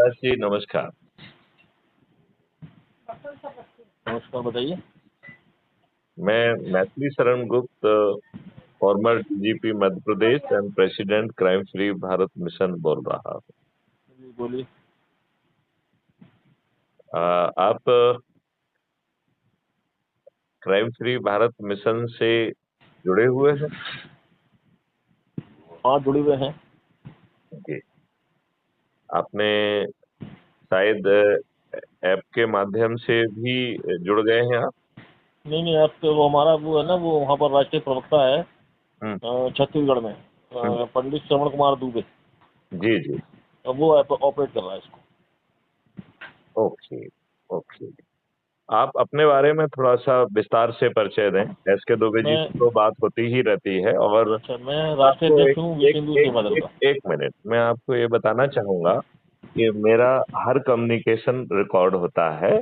कैलाश जी नमस्कार। नमस्कार, बताइए। मैं Maithili Sharan Gupt, farmer DGP Madhya Pradesh and president crime free Bharat mission बोल रहा हूँ। जी, बोलिए। आप क्राइम फ्री भारत मिशन से जुड़े हुए हैं? हाँ, जुड़े हुए हैं। जी। आपने शायद ऐप के माध्यम से भी जुड़ गए हैं आप? नहीं नहीं, आप तो वो हमारा वो है ना, वो वहाँ पर राष्ट्रीय प्रवक्ता है हम्म। छत्तीसगढ़ में, हम्म। पंडित श्रवण कुमार दुबे। जी जी। अब वो ऐप ऑपरेट कर रहा है इसको। ओके। ओके। आप अपने बारे में थोड़ा सा विस्तार से परिचय दें। एस के दुबे जी मैं से तो बात होती ही रहती है, और अच्छा, मैं राष्ट्रीय आपको अध्यक्ष एक हूँ विश्व एक हिंदू एक सेवा दल एक का। एक मिनट, मैं आपको ये बताना चाहूंगा कि मेरा हर कम्युनिकेशन रिकॉर्ड होता है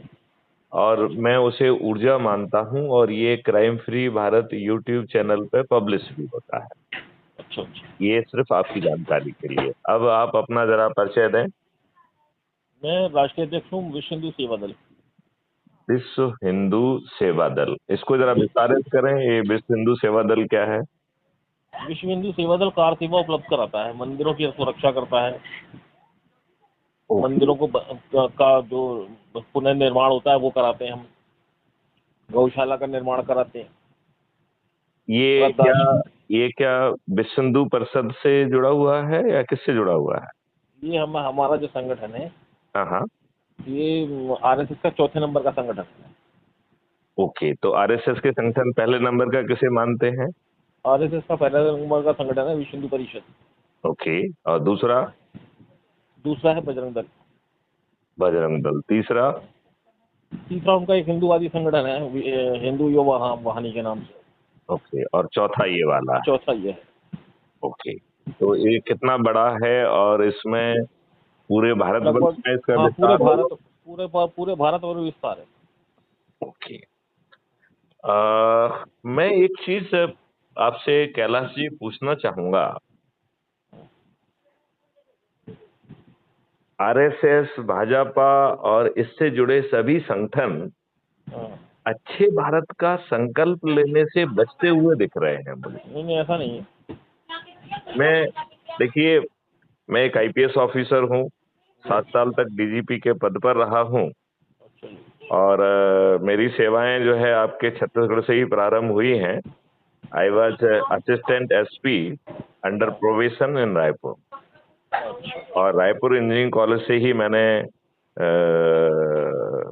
और अच्छा मैं उसे ऊर्जा मानता हूं, और ये crime free Bharat YouTube channel पे पब्लिश भी होता है। अच्छा अच्छा। ये सिर्फ आपकी जानकारी के लिए। अब आप अपना जरा परिचय दें। मैं राष्ट्रीय अध्यक्ष हूँ विश्व हिंदू सेवा दल। विश्व हिंदू सेवा दल, इसको जरा विस्तारित करें। ये विश्व हिंदू सेवा दल क्या है? विश्व हिंदू सेवा दल कार सेवा उपलब्ध कराता है, मंदिरों की सुरक्षा करता है, ओके। मंदिरों को का जो पुनर्निर्माण होता है वो कराते हैं हम, गौशाला का निर्माण कराते हैं, ये क्या वृद्धाश्रम। ये क्या विश्व हिंदू परिषद से जुड़ा हुआ है या किससे जुड़ा हुआ है? ये हमारा जो संगठन है, हाँ हाँ। ये आरएसएस का चौथे नंबर का संगठन है। ओके, तो आरएसएस के संगठन पहले नंबर का किसे मानते हैं? आरएसएस का पहला नंबर का संगठन है विश्व हिंदू परिषद। ओके। और दूसरा? दूसरा है बजरंग दल। बजरंग दल। तीसरा? तीसरा उनका एक हिंदूवादी संगठन है, हिंदू युवा वाहिनी के नाम से। ओके, और चौथा ये वाला है? चौथा ये है। ओके। तो ये कितना बड़ा है, और इसमें पूरे भारतवर्ष लगभग, में इसका हाँ, विस्तार होगा? पूरे भारत और विस्तार है। ओके। मैं एक चीज आपसे कैलाश जी पूछना चाहूंगा। आरएसएस, भाजपा और इससे जुड़े सभी संगठन हाँ। अच्छे भारत का संकल्प लेने से बचते हुए दिख रहे हैं मुझे। नहीं नहीं, ऐसा नहीं है। मैं देखिए, मैं एक आईपीएस ऑफिसर हूँ, जी। 7 साल तक डीजीपी के पद पर रहा हूँ, अच्छा जी। और मेरी सेवाएं जो है आपके छत्तीसगढ़ से ही प्रारंभ हुई हैं। I was assistant SP under हाँ। प्रोवेशन इन रायपुर, अच्छा और रायपुर इंजीनियरिंग कॉलेज से ही मैंने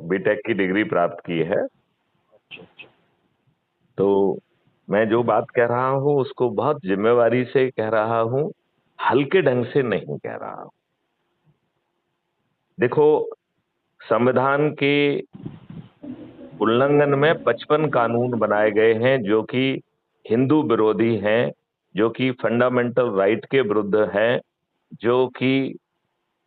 बीटेक की डिग्री प्राप्त की है। अच्छा। अच्छा। तो मैं जो बात कह रहा हूँ उसको बहुत जिम्मेवारी से कह रहा हूँ, हल्के ढंग से नहीं कह रहा हूँ। देखो, संविधान के उल्लंघन में 55 कानून बनाए गए हैं जो कि हिंदू विरोधी हैं, जो कि फंडामेंटल राइट के विरुद्ध हैं, जो कि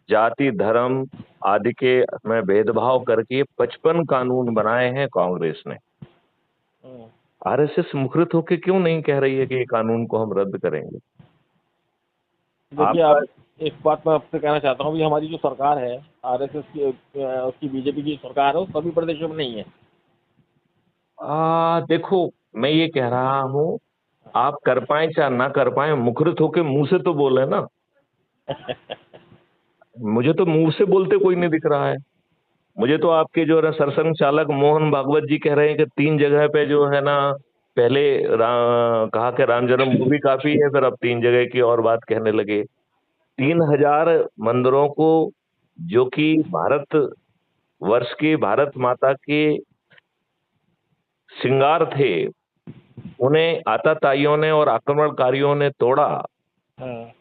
जाति धर्म आदि के में भेदभाव करके 55 कानून बनाए हैं कांग्रेस ने। हाँ। आरएसएस मुखरित होकर क्यों नहीं कह रही है कि ये कानून को हम रद्द करेंगे? देखिए, आपका आप, एक बात मैं आपसे कहना चाहता हूँ, भी हमारी जो सरकार है, आरएसएस की, उसकी बीजेपी की सरकार है, वो सभी प्रदेशों में नहीं है। देखो, मैं ये कह रहा हूं, आप कर पाए चाहे ना कर पाए, मुखरित होके मुंह से तो बोले ना। मुझे तो मुंह से बोलते कोई नहीं दिख रहा है। मुझे तो आपके जो है ना सरसंघ चालक मोहन भागवत जी कह रहे हैं कि 3 जगह पे जो है ना, पहले कहा कि राम जन्मभूमि काफी है, फिर अब 3 जगह की और बात कहने लगे। 3,000 मंदिरों को, जो कि भारत वर्ष की भारत माता के श्रृंगार थे, उन्हें आतताइयों ने और आक्रमणकारियों ने तोड़ा। हाँ।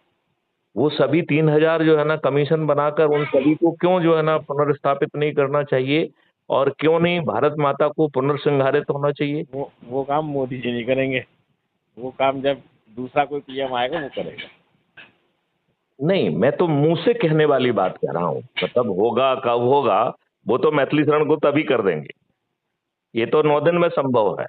वो सभी 3,000 जो है ना कमीशन बनाकर उन सभी को क्यों जो है ना पुनर्स्थापित नहीं करना चाहिए, और क्यों नहीं भारत माता को पुनर्संहारित होना चाहिए? वो काम मोदी जी नहीं करेंगे। वो काम जब दूसरा कोई पीएम आएगा वो करेगा। नहीं, मैं तो मुंह से कहने वाली बात कह रहा हूं। मतलब होगा कब होगा, वो तो मैथिली शरण को तभी कर देंगे। ये तो 9 दिन में संभव है।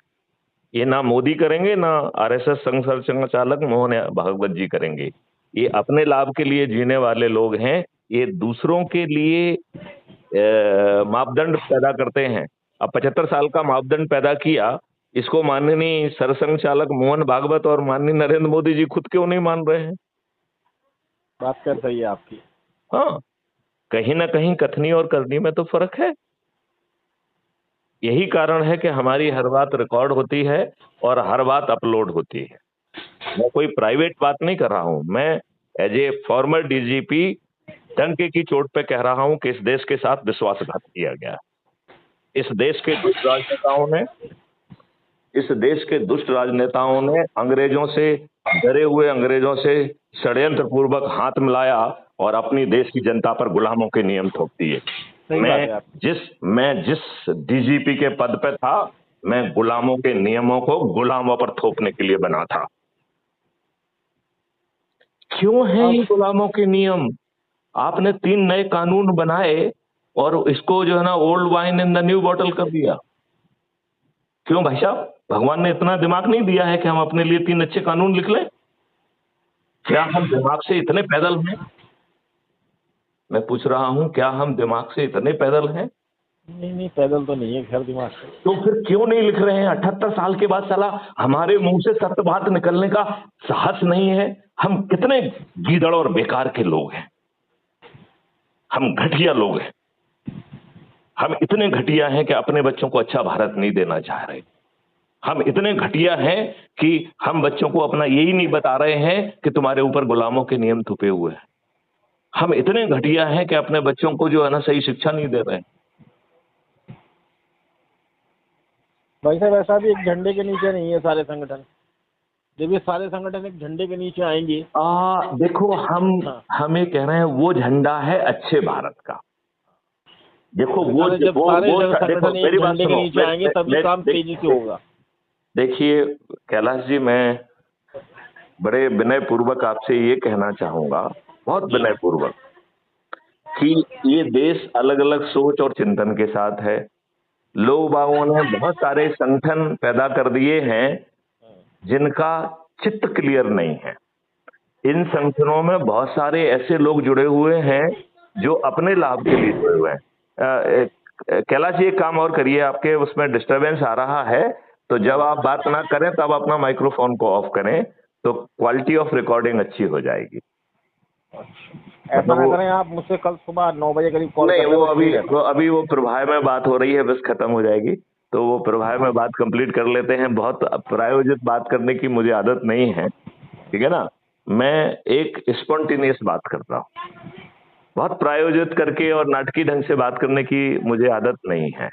ये ना मोदी करेंगे, ना आरएसएस संघ संचालक मोहन भागवत जी करेंगे। ये अपने लाभ के लिए जीने वाले लोग हैं। ये दूसरों के लिए मापदंड पैदा करते हैं। अब 75 साल का मापदंड पैदा किया, इसको माननीय सरसंघ चालक मोहन भागवत और माननीय नरेंद्र मोदी जी खुद क्यों नहीं मान रहे हैं? बात कर सही है आपकी। हाँ, कहीं ना कहीं कथनी और करनी में तो फर्क है। यही कारण है कि हमारी हर बात रिकॉर्ड होती है और हर बात अपलोड होती है। मैं कोई प्राइवेट बात नहीं कर रहा हूं, मैं एज ए फॉर्मर डीजीपी डंके की चोट पे कह रहा हूं कि इस देश के साथ विश्वासघात किया गया। इस देश के दुष्ट राजनेताओं ने अंग्रेजों से, डरे हुए अंग्रेजों से षड्यंत्र पूर्वक हाथ मिलाया और अपनी देश की जनता पर गुलामों के नियम थोप दिए। मैं जिस डीजीपी के पद पे था, मैं गुलामों के नियमों को गुलामों पर थोपने के लिए बना था। क्यों है ये गुलामों के नियम? आपने 3 नए कानून बनाए और इसको जो है ना old wine in the new bottle कर दिया। क्यों भाई साहब? भगवान ने इतना दिमाग नहीं दिया है कि हम अपने लिए 3 अच्छे कानून लिख लें? क्या हम दिमाग से इतने पैदल हैं? मैं पूछ रहा हूं, क्या हम दिमाग से इतने पैदल हैं? नहीं, पैदल तो नहीं है खैर दिमाग से। तो फिर क्यों नहीं लिख रहे हैं? 78 साल के बाद साला हमारे मुंह से सत्य बात निकलने का साहस नहीं है। हम कितने गीदड़ और बेकार के लोग हैं, हम घटिया लोग हैं। हम इतने घटिया हैं कि अपने बच्चों को अच्छा भारत नहीं देना चाह रहे। हम इतने घटिया हैं कि हम बच्चों को अपना यही नहीं बता रहे हैं कि तुम्हारे ऊपर गुलामों के नियम थुपे हुए हैं। हम इतने घटिया हैं कि अपने बच्चों को जो है ना सही शिक्षा नहीं दे रहे हैं। भाई साहब ऐसा भी एक झंडे के नीचे नहीं है सारे संगठन। जब ये सारे संगठन एक झंडे के नीचे आएंगे, देखो हम ये कह रहे हैं वो झंडा है अच्छे भारत का। देखो वो जब सारे संगठन एक मेरी बात झंडे के सुनो, नीचे आएंगे तभी काम तेजी से होगा। देखिए कैलाश जी, मैं बड़े विनय पूर्वक आपसे ये कहना चाहूंगा, बहुत विनय पूर्वक, कि ये देश अलग अलग सोच और चिंतन के साथ है। लोग बागों ने बहुत सारे संगठन पैदा कर दिए हैं जिनका चित्त क्लियर नहीं है। इन संगठनों में बहुत सारे ऐसे लोग जुड़े हुए हैं जो अपने लाभ के लिए जुड़े हुए हैं। कैलाश जी, एक काम और करिए, आपके उसमें डिस्टरबेंस आ रहा है, तो जब आप बात ना करें तब अपना माइक्रोफोन को ऑफ करें, तो क्वालिटी ऑफ रिकॉर्डिंग अच्छी हो जाएगी। ऐसा ना करें आप मुझसे कल सुबह 9 बजे करीब कॉल नहीं, करें। वो प्रभाव में बात हो रही है, बस खत्म हो जाएगी, तो वो प्रभाव में बात कंप्लीट कर लेते हैं। बहुत प्रायोजित बात करने की मुझे आदत नहीं है, ठीक है ना। मैं एक स्पॉन्टेनियस बात करता हूँ, बहुत प्रायोजित करके और नाटकीय ढंग से बात करने की मुझे आदत नहीं है।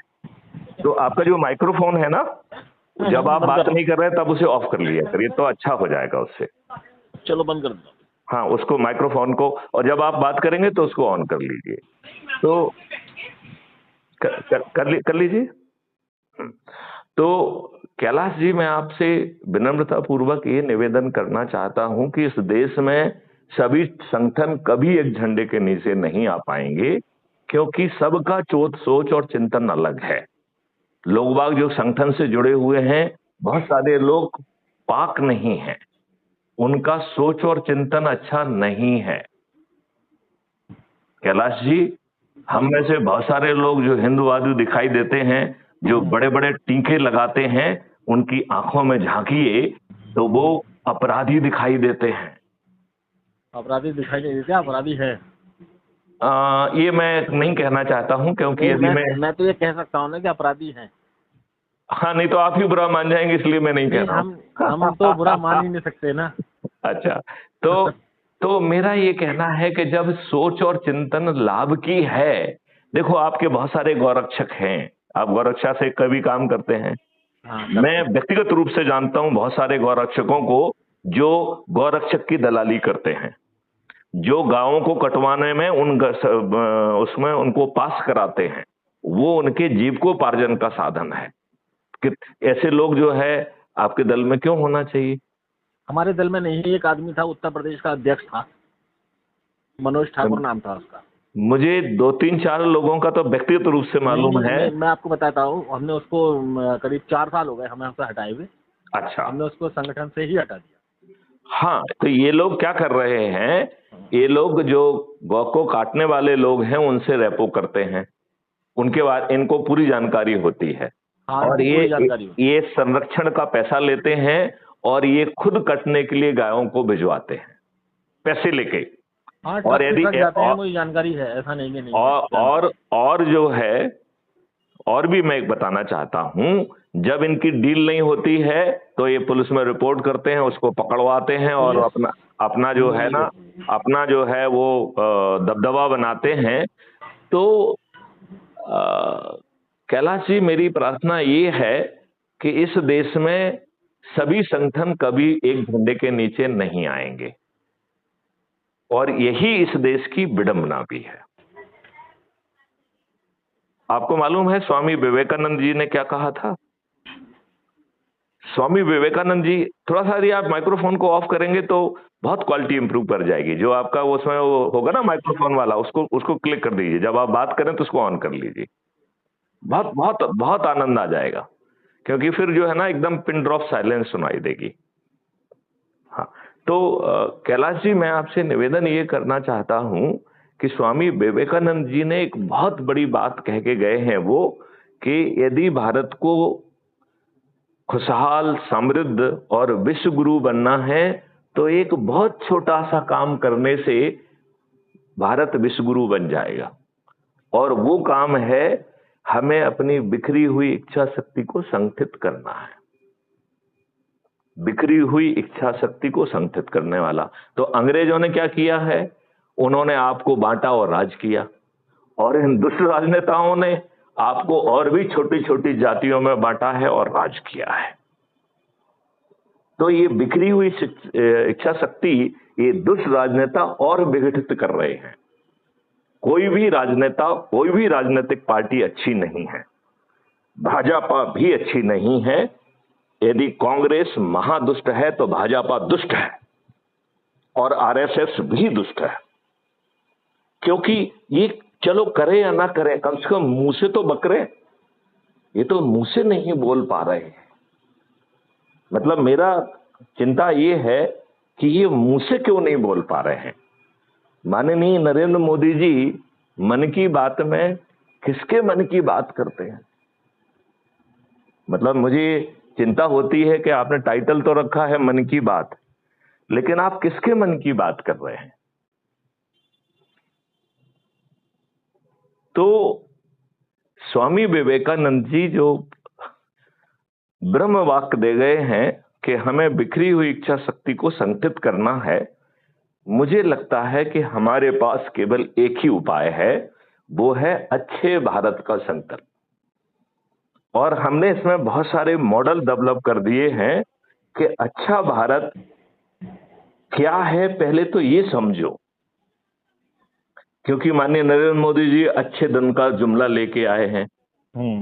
तो आपका जो माइक्रोफोन है ना, जब आप बात नहीं कर रहे तब उसे ऑफ कर लिया करिए, तो अच्छा हो जाएगा उससे। चलो बंद कर दो। हाँ, उसको माइक्रोफोन को, और जब आप बात करेंगे तो उसको ऑन कर लीजिए। तो कर लीजिए। तो कैलाश जी, मैं आपसे विनम्रता पूर्वक ये निवेदन करना चाहता हूं कि इस देश में सभी संगठन कभी एक झंडे के नीचे नहीं आ पाएंगे, क्योंकि सबका सोच और चिंतन अलग है। लोग बाग जो संगठन से जुड़े हुए हैं, बहुत सारे लोग पाक नहीं हैं, उनका सोच और चिंतन अच्छा नहीं है। कैलाश जी, हम में से बहुत सारे लोग जो हिंदुवादी दिखाई देते हैं, जो बड़े बड़े टीके लगाते हैं, उनकी आंखों में झांकिए तो वो अपराधी दिखाई देते हैं। अपराधी दिखाई नहीं देते, अपराधी है। ये मैं नहीं कहना चाहता हूं, क्योंकि यदि मैं तो ये कह सकता हूँ ना कि अपराधी हैं। हाँ, नहीं तो आप ही बुरा मान जाएंगे, इसलिए मैं नहीं कह रहा हूं। हम तो बुरा मान ही नहीं सकते ना। अच्छा, तो मेरा ये कहना है कि जब सोच और चिंतन लाभ की है, देखो आपके बहुत सारे गौरक्षक हैं, आप गौरक्षा से कभी काम करते हैं। मैं व्यक्तिगत रूप से जानता हूं बहुत सारे गौरक्षकों को जो गौरक्षक की दलाली करते हैं, जो गांवों को कटवाने में उसमें उनको पास कराते हैं, वो उनके जीविकोपार्जन का साधन है। कि ऐसे लोग जो है आपके दल में क्यों होना चाहिए? हमारे दल में नहीं, एक आदमी था, उत्तर प्रदेश का अध्यक्ष था, मनोज ठाकुर नाम था उसका। मुझे 2-3-4 लोगों का तो व्यक्तिगत रूप से मालूम है। मैं आपको बताता हूँ, हमने उसको करीब 4 साल हो गए हमें उससे हटाए हुए। अच्छा, हमने उसको संगठन से ही हटा दिया। हाँ, तो ये लोग क्या कर रहे हैं, ये लोग जो गौ को काटने वाले लोग हैं उनसे रेपो करते हैं, उनके बाद इनको पूरी जानकारी होती है, हाँ, और इनको पूरी जानकारी होती ये संरक्षण का पैसा लेते हैं और ये खुद कटने के लिए गायों को भिजवाते हैं पैसे लेके। है। हाँ, और ट्रक पे यदि ट्रक जाते हैं, मुझे जानकारी है, ऐसा नहीं कि नहीं है, और जानकारी। और जो है, और भी मैं एक बताना चाहता हूं, जब इनकी डील नहीं होती है तो ये पुलिस में रिपोर्ट करते हैं, उसको पकड़वाते हैं और पुलिस अपना अपना जो पुलिस है यही ना, करती है। अपना जो है वो दबदबा बनाते हैं। तो कैलाश जी, मेरी प्रार्थना ये है कि इस देश में सभी संगठन कभी एक झंडे के नीचे नहीं आएंगे, और यही इस देश की विडंबना भी है। आपको मालूम है स्वामी विवेकानंद जी ने क्या कहा था? स्वामी विवेकानंद जी, थोड़ा सा यदि आप माइक्रोफोन को ऑफ करेंगे तो बहुत क्वालिटी इंप्रूव कर जाएगी। जो आपका वो उसमें वो होगा ना माइक्रोफोन वाला, उसको उसको क्लिक कर दीजिए, जब आप बात करें तो उसको ऑन कर लीजिए, बहुत बहुत बहुत आनंद आ जाएगा, क्योंकि फिर जो है ना एकदम पिन ड्रॉप साइलेंस सुनाई देगी। हाँ, तो कैलाश जी, मैं आपसे निवेदन ये करना चाहता हूं कि स्वामी विवेकानंद जी ने एक बहुत बड़ी बात कह के गए हैं, वो कि यदि भारत को खुशहाल, समृद्ध और विश्व गुरु बनना है तो एक बहुत छोटा सा काम करने से भारत विश्व गुरु बन जाएगा, और वो काम है हमें अपनी बिखरी हुई इच्छा शक्ति को संगठित करना है। बिखरी हुई इच्छा शक्ति को संगठित करने वाला, तो अंग्रेजों ने क्या किया है, उन्होंने आपको बांटा और राज किया, और इन दुष्ट राजनेताओं ने आपको और भी छोटी छोटी जातियों में बांटा है और राज किया है। तो ये बिखरी हुई इच्छा शक्ति ये दुष्ट राजनेता और विघटित कर रहे हैं। कोई भी राजनेता, कोई भी राजनीतिक पार्टी अच्छी नहीं है, भाजपा भी अच्छी नहीं है। यदि कांग्रेस महादुष्ट है तो भाजपा दुष्ट है, और आरएसएस भी दुष्ट है, क्योंकि ये चलो करे या ना करे, कम से कम मुंह से तो बकरे, ये तो मुंह से नहीं बोल पा रहे हैं। मतलब मेरा चिंता ये है कि ये मुंह से क्यों नहीं बोल पा रहे हैं। माननीय नरेंद्र मोदी जी मन की बात में किसके मन की बात करते हैं? मतलब मुझे चिंता होती है कि आपने टाइटल तो रखा है मन की बात, लेकिन आप किसके मन की बात कर रहे हैं? तो स्वामी विवेकानंद जी जो ब्रह्म वाक्य दे गए हैं कि हमें बिखरी हुई इच्छा शक्ति को संगठित करना है, मुझे लगता है कि हमारे पास केवल एक ही उपाय है, वो है अच्छे भारत का संकल्प। और हमने इसमें बहुत सारे मॉडल डेवलप कर दिए हैं कि अच्छा भारत क्या है, पहले तो ये समझो, क्योंकि माननीय नरेंद्र मोदी जी अच्छे दिन का जुमला लेके आए हैं,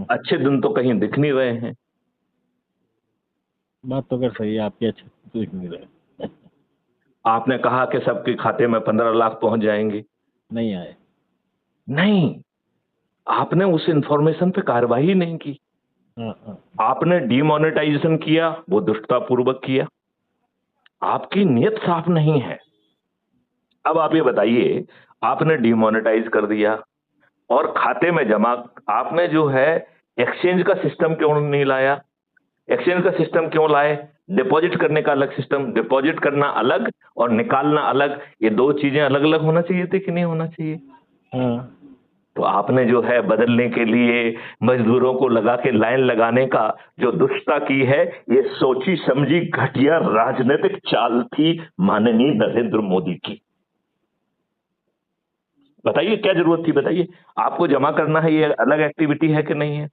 अच्छे दिन तो कहीं दिख नहीं रहे हैं। बात तो कर सही है आपकी, अच्छे तो दिख नहीं रहे। आपने कहा कि सबके खाते में 15 लाख पहुंच जाएंगे, नहीं आए। नहीं, आपने उस इंफॉर्मेशन पे कार्रवाई नहीं की। आपने डीमोनेटाइजेशन किया, वो दुष्टता पूर्वक किया, आपकी नीयत साफ नहीं है। अब आप ये बताइए, आपने डीमोनेटाइज कर दिया और खाते में जमा, आपने जो है एक्सचेंज का सिस्टम क्यों नहीं लाया? एक्सचेंज का सिस्टम क्यों लाए? डिपॉजिट करने का अलग सिस्टम, डिपॉजिट करना अलग और निकालना अलग, ये दो चीजें अलग अलग होना चाहिए थी कि नहीं होना चाहिए? तो आपने जो है बदलने के लिए मजदूरों को लगा के लाइन लगाने का जो दुष्टता की है, ये सोची समझी घटिया राजनीतिक चाल थी माननीय नरेंद्र मोदी की। बताइए क्या जरूरत थी? बताइए, आपको जमा करना है, ये अलग एक्टिविटी है कि नहीं है?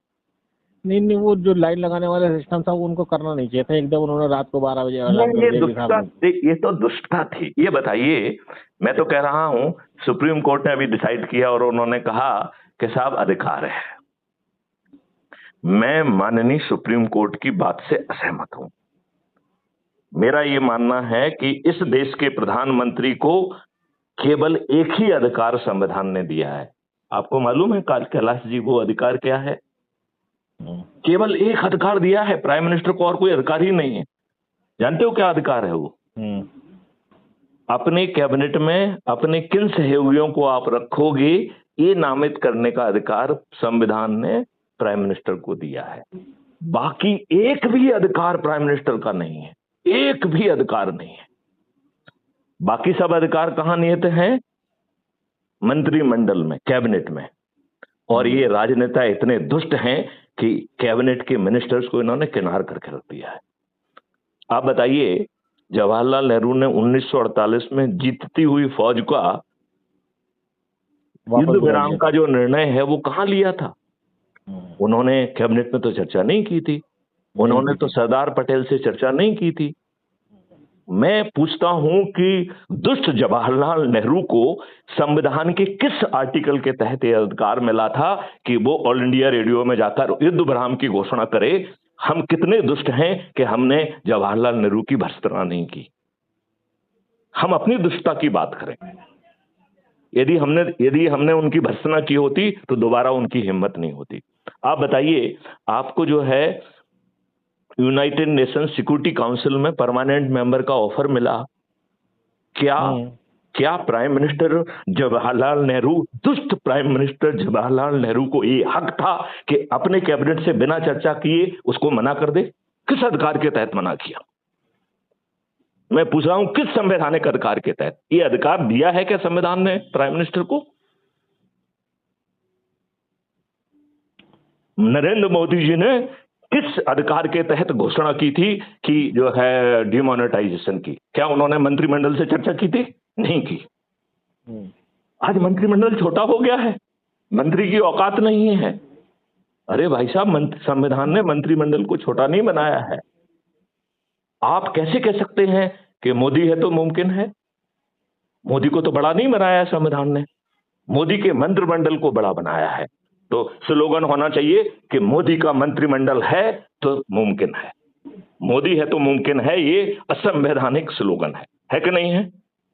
नहीं, वो जो लाइन लगाने वाला सिस्टम था वो उनको करना नहीं चाहिए था। एकदम उन्होंने रात को 12 बजे वाला नहीं, ये तो दुष्टता थी। ये बताइए, मैं तो कह रहा हूं सुप्रीम कोर्ट ने अभी डिसाइड किया और उन्होंने कहा कि साहब अधिकार है। मैं माननीय सुप्रीम कोर्ट की बात से असहमत हूं। मेरा ये मानना है कि इस देश के प्रधानमंत्री को केवल एक ही अधिकार संविधान ने दिया है। आपको मालूम है कैलाश जी वो अधिकार क्या है? केवल एक अधिकार दिया है प्राइम मिनिस्टर को, और कोई अधिकार ही नहीं है। जानते हो क्या अधिकार है वो? अपने कैबिनेट में अपने किन सहयोगियों को आप रखोगे, ये नामित करने का अधिकार संविधान ने प्राइम मिनिस्टर को दिया है। बाकी एक भी अधिकार प्राइम मिनिस्टर का नहीं है, एक भी अधिकार नहीं है। बाकी सब अधिकार कहां निहित हैं? मंत्रिमंडल में, कैबिनेट में। और ये राजनेता इतने दुष्ट हैं कि कैबिनेट के मिनिस्टर्स को इन्होंने किनार करके रख दिया है। आप बताइए, जवाहरलाल नेहरू ने 1948 में जीतती हुई फौज का युद्ध विराम का जो निर्णय है वो कहां लिया था? उन्होंने कैबिनेट में तो चर्चा नहीं की थी, उन्होंने तो सरदार पटेल से चर्चा नहीं की थी। मैं पूछता हूं कि दुष्ट जवाहरलाल नेहरू को संविधान के किस आर्टिकल के तहत यह अधिकार मिला था कि वो ऑल इंडिया रेडियो में जाकर युद्ध विराम की घोषणा करे? हम कितने दुष्ट हैं कि हमने जवाहरलाल नेहरू की भर्त्सना नहीं की। हम अपनी दुष्टता की बात करें। यदि हमने उनकी भर्त्सना की होती तो दोबारा उनकी हिम्मत नहीं होती। आप बताइए, आपको जो है यूनाइटेड नेशन सिक्योरिटी काउंसिल में परमानेंट मेंबर का ऑफर मिला, क्या प्राइम मिनिस्टर जवाहरलाल नेहरू, दुष्ट प्राइम मिनिस्टर जवाहरलाल नेहरू को ये हक था कि अपने कैबिनेट से बिना चर्चा किए उसको मना कर दे? किस अधिकार के तहत मना किया? मैं पूछ रहा हूं, किस संवैधानिक अधिकार के तहत ये अधिकार दिया है क्या संविधान ने प्राइम मिनिस्टर को? नरेंद्र मोदी जी ने किस अधिकार के तहत घोषणा की थी कि जो है डिमोनेटाइजेशन की? क्या उन्होंने मंत्रिमंडल से चर्चा की थी? नहीं की। आज मंत्रिमंडल छोटा हो गया है, मंत्री की औकात नहीं है। अरे भाई साहब, संविधान ने मंत्रिमंडल को छोटा नहीं बनाया है। आप कैसे कह सकते हैं कि मोदी है तो मुमकिन है? मोदी को तो बड़ा नहीं बनाया संविधान ने, मोदी के मंत्रिमंडल को बड़ा बनाया है। तो स्लोगन होना चाहिए कि मोदी का मंत्रिमंडल है तो मुमकिन है, मोदी है तो मुमकिन है। ये असंवैधानिक स्लोगन है कि नहीं है?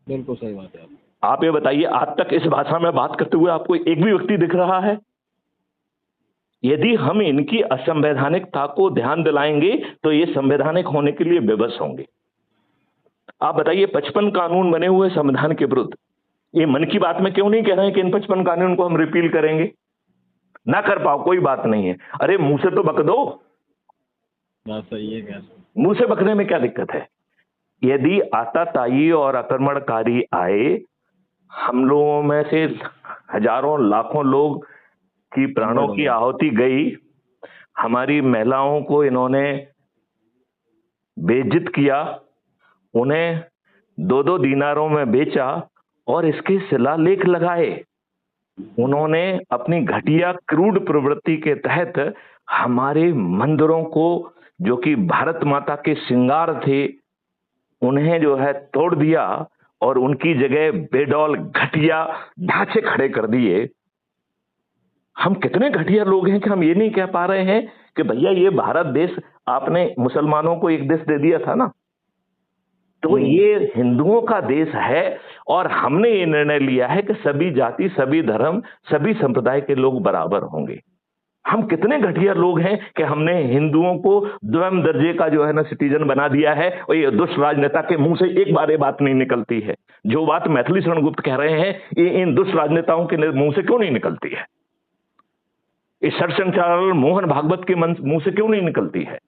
बिल्कुल सही बात है। आप ये बताइए, आज तक इस भाषा में बात करते हुए आपको एक भी व्यक्ति दिख रहा है? यदि हम इनकी असंवैधानिकता को ध्यान दिलाएंगे तो ये संवैधानिक होने के लिए विवश होंगे। आप बताइए, 55 कानून बने हुए संविधान के विरुद्ध, ये मन की बात में क्यों नहीं कह रहे हैं कि इन 55 कानून को हम रिपील करेंगे? ना कर पाओ कोई बात नहीं है, अरे मुंह से तो बक दो। बात सही है क्या? मुंह से बकने में क्या दिक्कत है? यदि आताताई और आक्रमणकारी आए, हम लोगों में से हजारों लाखों लोग की प्राणों की आहुति गई, हमारी महिलाओं को इन्होंने बेइज्जत किया, उन्हें 2-2 दीनारों में बेचा और इसके शिलालेख लगाए। उन्होंने अपनी घटिया क्रूड प्रवृत्ति के तहत हमारे मंदिरों को, जो कि भारत माता के श्रृंगार थे, उन्हें जो है तोड़ दिया और उनकी जगह बेडौल घटिया ढांचे खड़े कर दिए। हम कितने घटिया लोग हैं कि हम ये नहीं कह पा रहे हैं कि भैया ये भारत देश आपने मुसलमानों को एक देश दे दिया था ना, तो ये हिंदुओं का देश है और हमने ये निर्णय लिया है कि सभी जाति, सभी धर्म, सभी संप्रदाय के लोग बराबर होंगे। हम कितने घटिया लोग हैं कि हमने हिंदुओं को द्वितीय दर्जे का जो है ना सिटीजन बना दिया है, और ये दुष्ट राजनेता के मुंह से एक बार ये बात नहीं निकलती है। जो बात मैथिली शरण गुप्त कह रहे हैं, ये इन दुष्ट राजनेताओं के मुंह से क्यों नहीं निकलती है? इस सरसंघचालक मोहन भागवत के मुंह से क्यों नहीं निकलती है?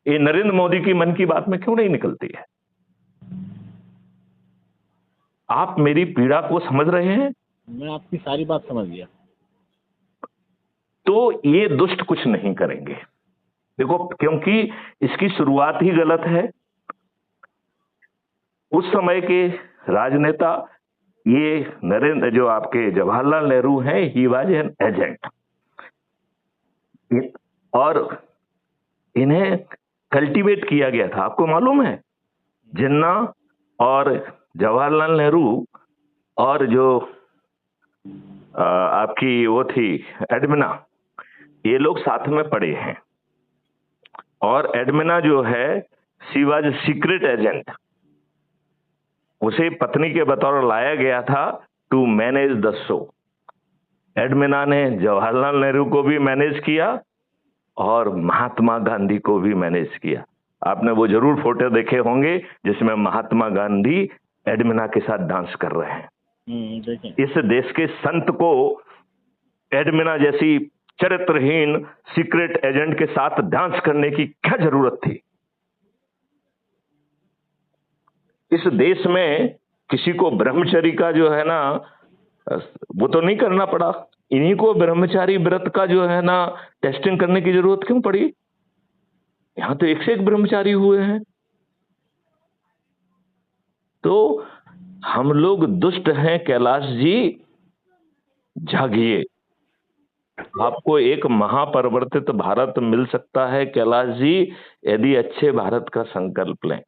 ये नरेंद्र मोदी की मन की बात में क्यों नहीं निकलती है? आप मेरी पीड़ा को समझ रहे हैं? मैं आपकी सारी बात समझ गया। तो ये दुष्ट कुछ नहीं करेंगे, देखो, क्योंकि इसकी शुरुआत ही गलत है। उस समय के राजनेता, ये नरेंद्र, जो आपके जवाहरलाल नेहरू हैं, ही वाज एन एजेंट, और इन्हें कल्टीवेट किया गया था। आपको मालूम है, जिन्ना और जवाहरलाल नेहरू और जो आपकी वो थी एडमिना, ये लोग साथ में पढ़े हैं। और एडमिना जो है, शी वाज सीक्रेट एजेंट, उसे पत्नी के बतौर लाया गया था to manage the show. Edwina ने जवाहरलाल नेहरू को भी मैनेज किया और महात्मा गांधी को भी मैनेज किया। आपने वो जरूर फोटो देखे होंगे जिसमें महात्मा गांधी एडमिना के साथ डांस कर रहे हैं। देखें इस देश के संत को एडमिना जैसी चरित्रहीन सीक्रेट एजेंट के साथ डांस करने की क्या जरूरत थी? इस देश में किसी को ब्रह्मचर्य का जो है ना वो तो नहीं करना पड़ा, इन्हीं को ब्रह्मचारी व्रत का जो है ना टेस्टिंग करने की जरूरत क्यों पड़ी? यहां तो एक से एक ब्रह्मचारी हुए हैं। तो हम लोग दुष्ट हैं कैलाश जी, जागिए। आपको एक महापरिवर्तित भारत मिल सकता है कैलाश जी, यदि अच्छे भारत का संकल्प लें।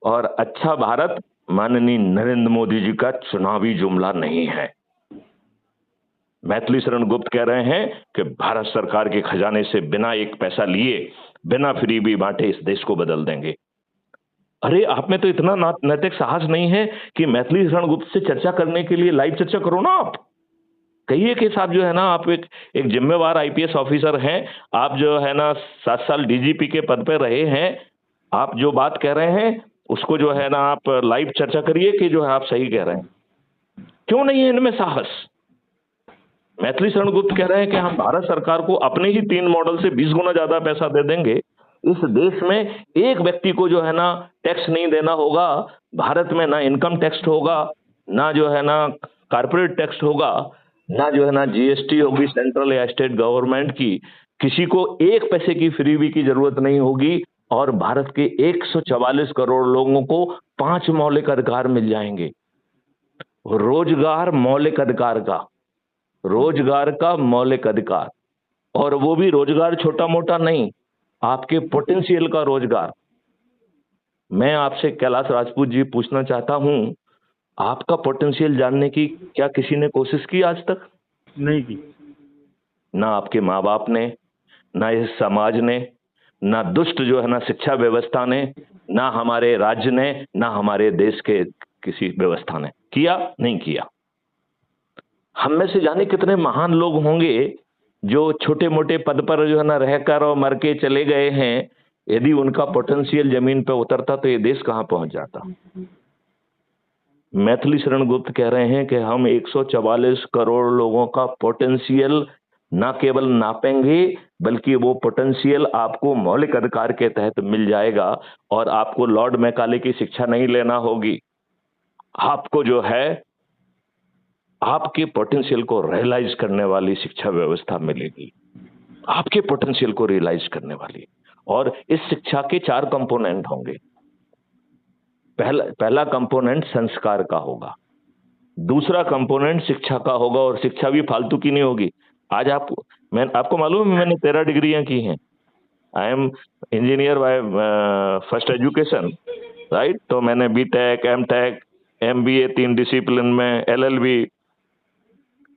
और अच्छा भारत माननीय नरेंद्र मोदी जी का चुनावी जुमला नहीं है। मैथिली शरण गुप्त कह रहे हैं कि भारत सरकार के खजाने से बिना एक पैसा लिए, बिना फ्रीबी बांटे इस देश को बदल देंगे। अरे आप में तो इतना नैतिक साहस नहीं है कि मैथिली शरण गुप्त से चर्चा करने के लिए लाइव चर्चा करो ना। आप कहिए कि साहब जो है ना आप एक जिम्मेवार आईपीएस ऑफिसर हैं, आप जो है ना 7 साल डीजीपी के पद पर रहे हैं, आप जो बात कह रहे हैं उसको जो है ना आप लाइव चर्चा करिए कि जो है आप सही कह रहे हैं। क्यों नहीं है इनमें साहस? मैथिली शरण गुप्त कह रहे हैं कि हम भारत सरकार को अपने ही 3 मॉडल से 20 गुना ज्यादा पैसा दे देंगे। इस देश में एक व्यक्ति को जो है ना टैक्स नहीं देना होगा। भारत में ना इनकम टैक्स होगा, ना जो है ना कारपोरेट टैक्स होगा, ना जो है ना जीएसटी होगी सेंट्रल या स्टेट गवर्नमेंट की। किसी को एक पैसे की फ्रीबी की जरूरत नहीं होगी और भारत के 144 करोड़ लोगों को 5 मौलिक अधिकार मिल जाएंगे। रोजगार मौलिक अधिकार का, रोजगार का मौलिक अधिकार, और वो भी रोजगार छोटा मोटा नहीं, आपके पोटेंशियल का रोजगार। मैं आपसे कैलाश राजपूत जी पूछना चाहता हूं, आपका पोटेंशियल जानने की क्या किसी ने कोशिश की आज तक? नहीं की। ना आपके माँ बाप ने, ना इस समाज ने, ना दुष्ट जो है ना शिक्षा व्यवस्था ने, ना हमारे राज्य ने, ना हमारे देश के किसी व्यवस्था ने किया, नहीं किया। हम में से जाने कितने महान लोग होंगे जो छोटे मोटे पद पर जो है ना रहकर और मर के चले गए हैं। यदि उनका पोटेंशियल जमीन पर उतरता तो ये देश कहां पहुंच जाता। मैथिली शरण गुप्त कह रहे हैं कि हम 144 करोड़ लोगों का पोटेंशियल ना केवल नापेंगे, बल्कि वो पोटेंशियल आपको मौलिक अधिकार के तहत मिल जाएगा और आपको लॉर्ड मैकाले की शिक्षा नहीं लेना होगी। आपको जो है आपके पोटेंशियल को रियलाइज करने वाली शिक्षा व्यवस्था मिलेगी, आपके पोटेंशियल को रियलाइज करने वाली। और इस शिक्षा के 4 कंपोनेंट होंगे। पहला कंपोनेंट संस्कार का होगा, दूसरा कंपोनेंट शिक्षा का होगा, और शिक्षा भी फालतू की नहीं होगी। आज आपको मालूम है मैंने 13 डिग्रियां की हैं। I am engineer by first education, right. तो मैंने बीटेक, एमटेक, एमबीए 3 डिसिप्लिन में, LLB,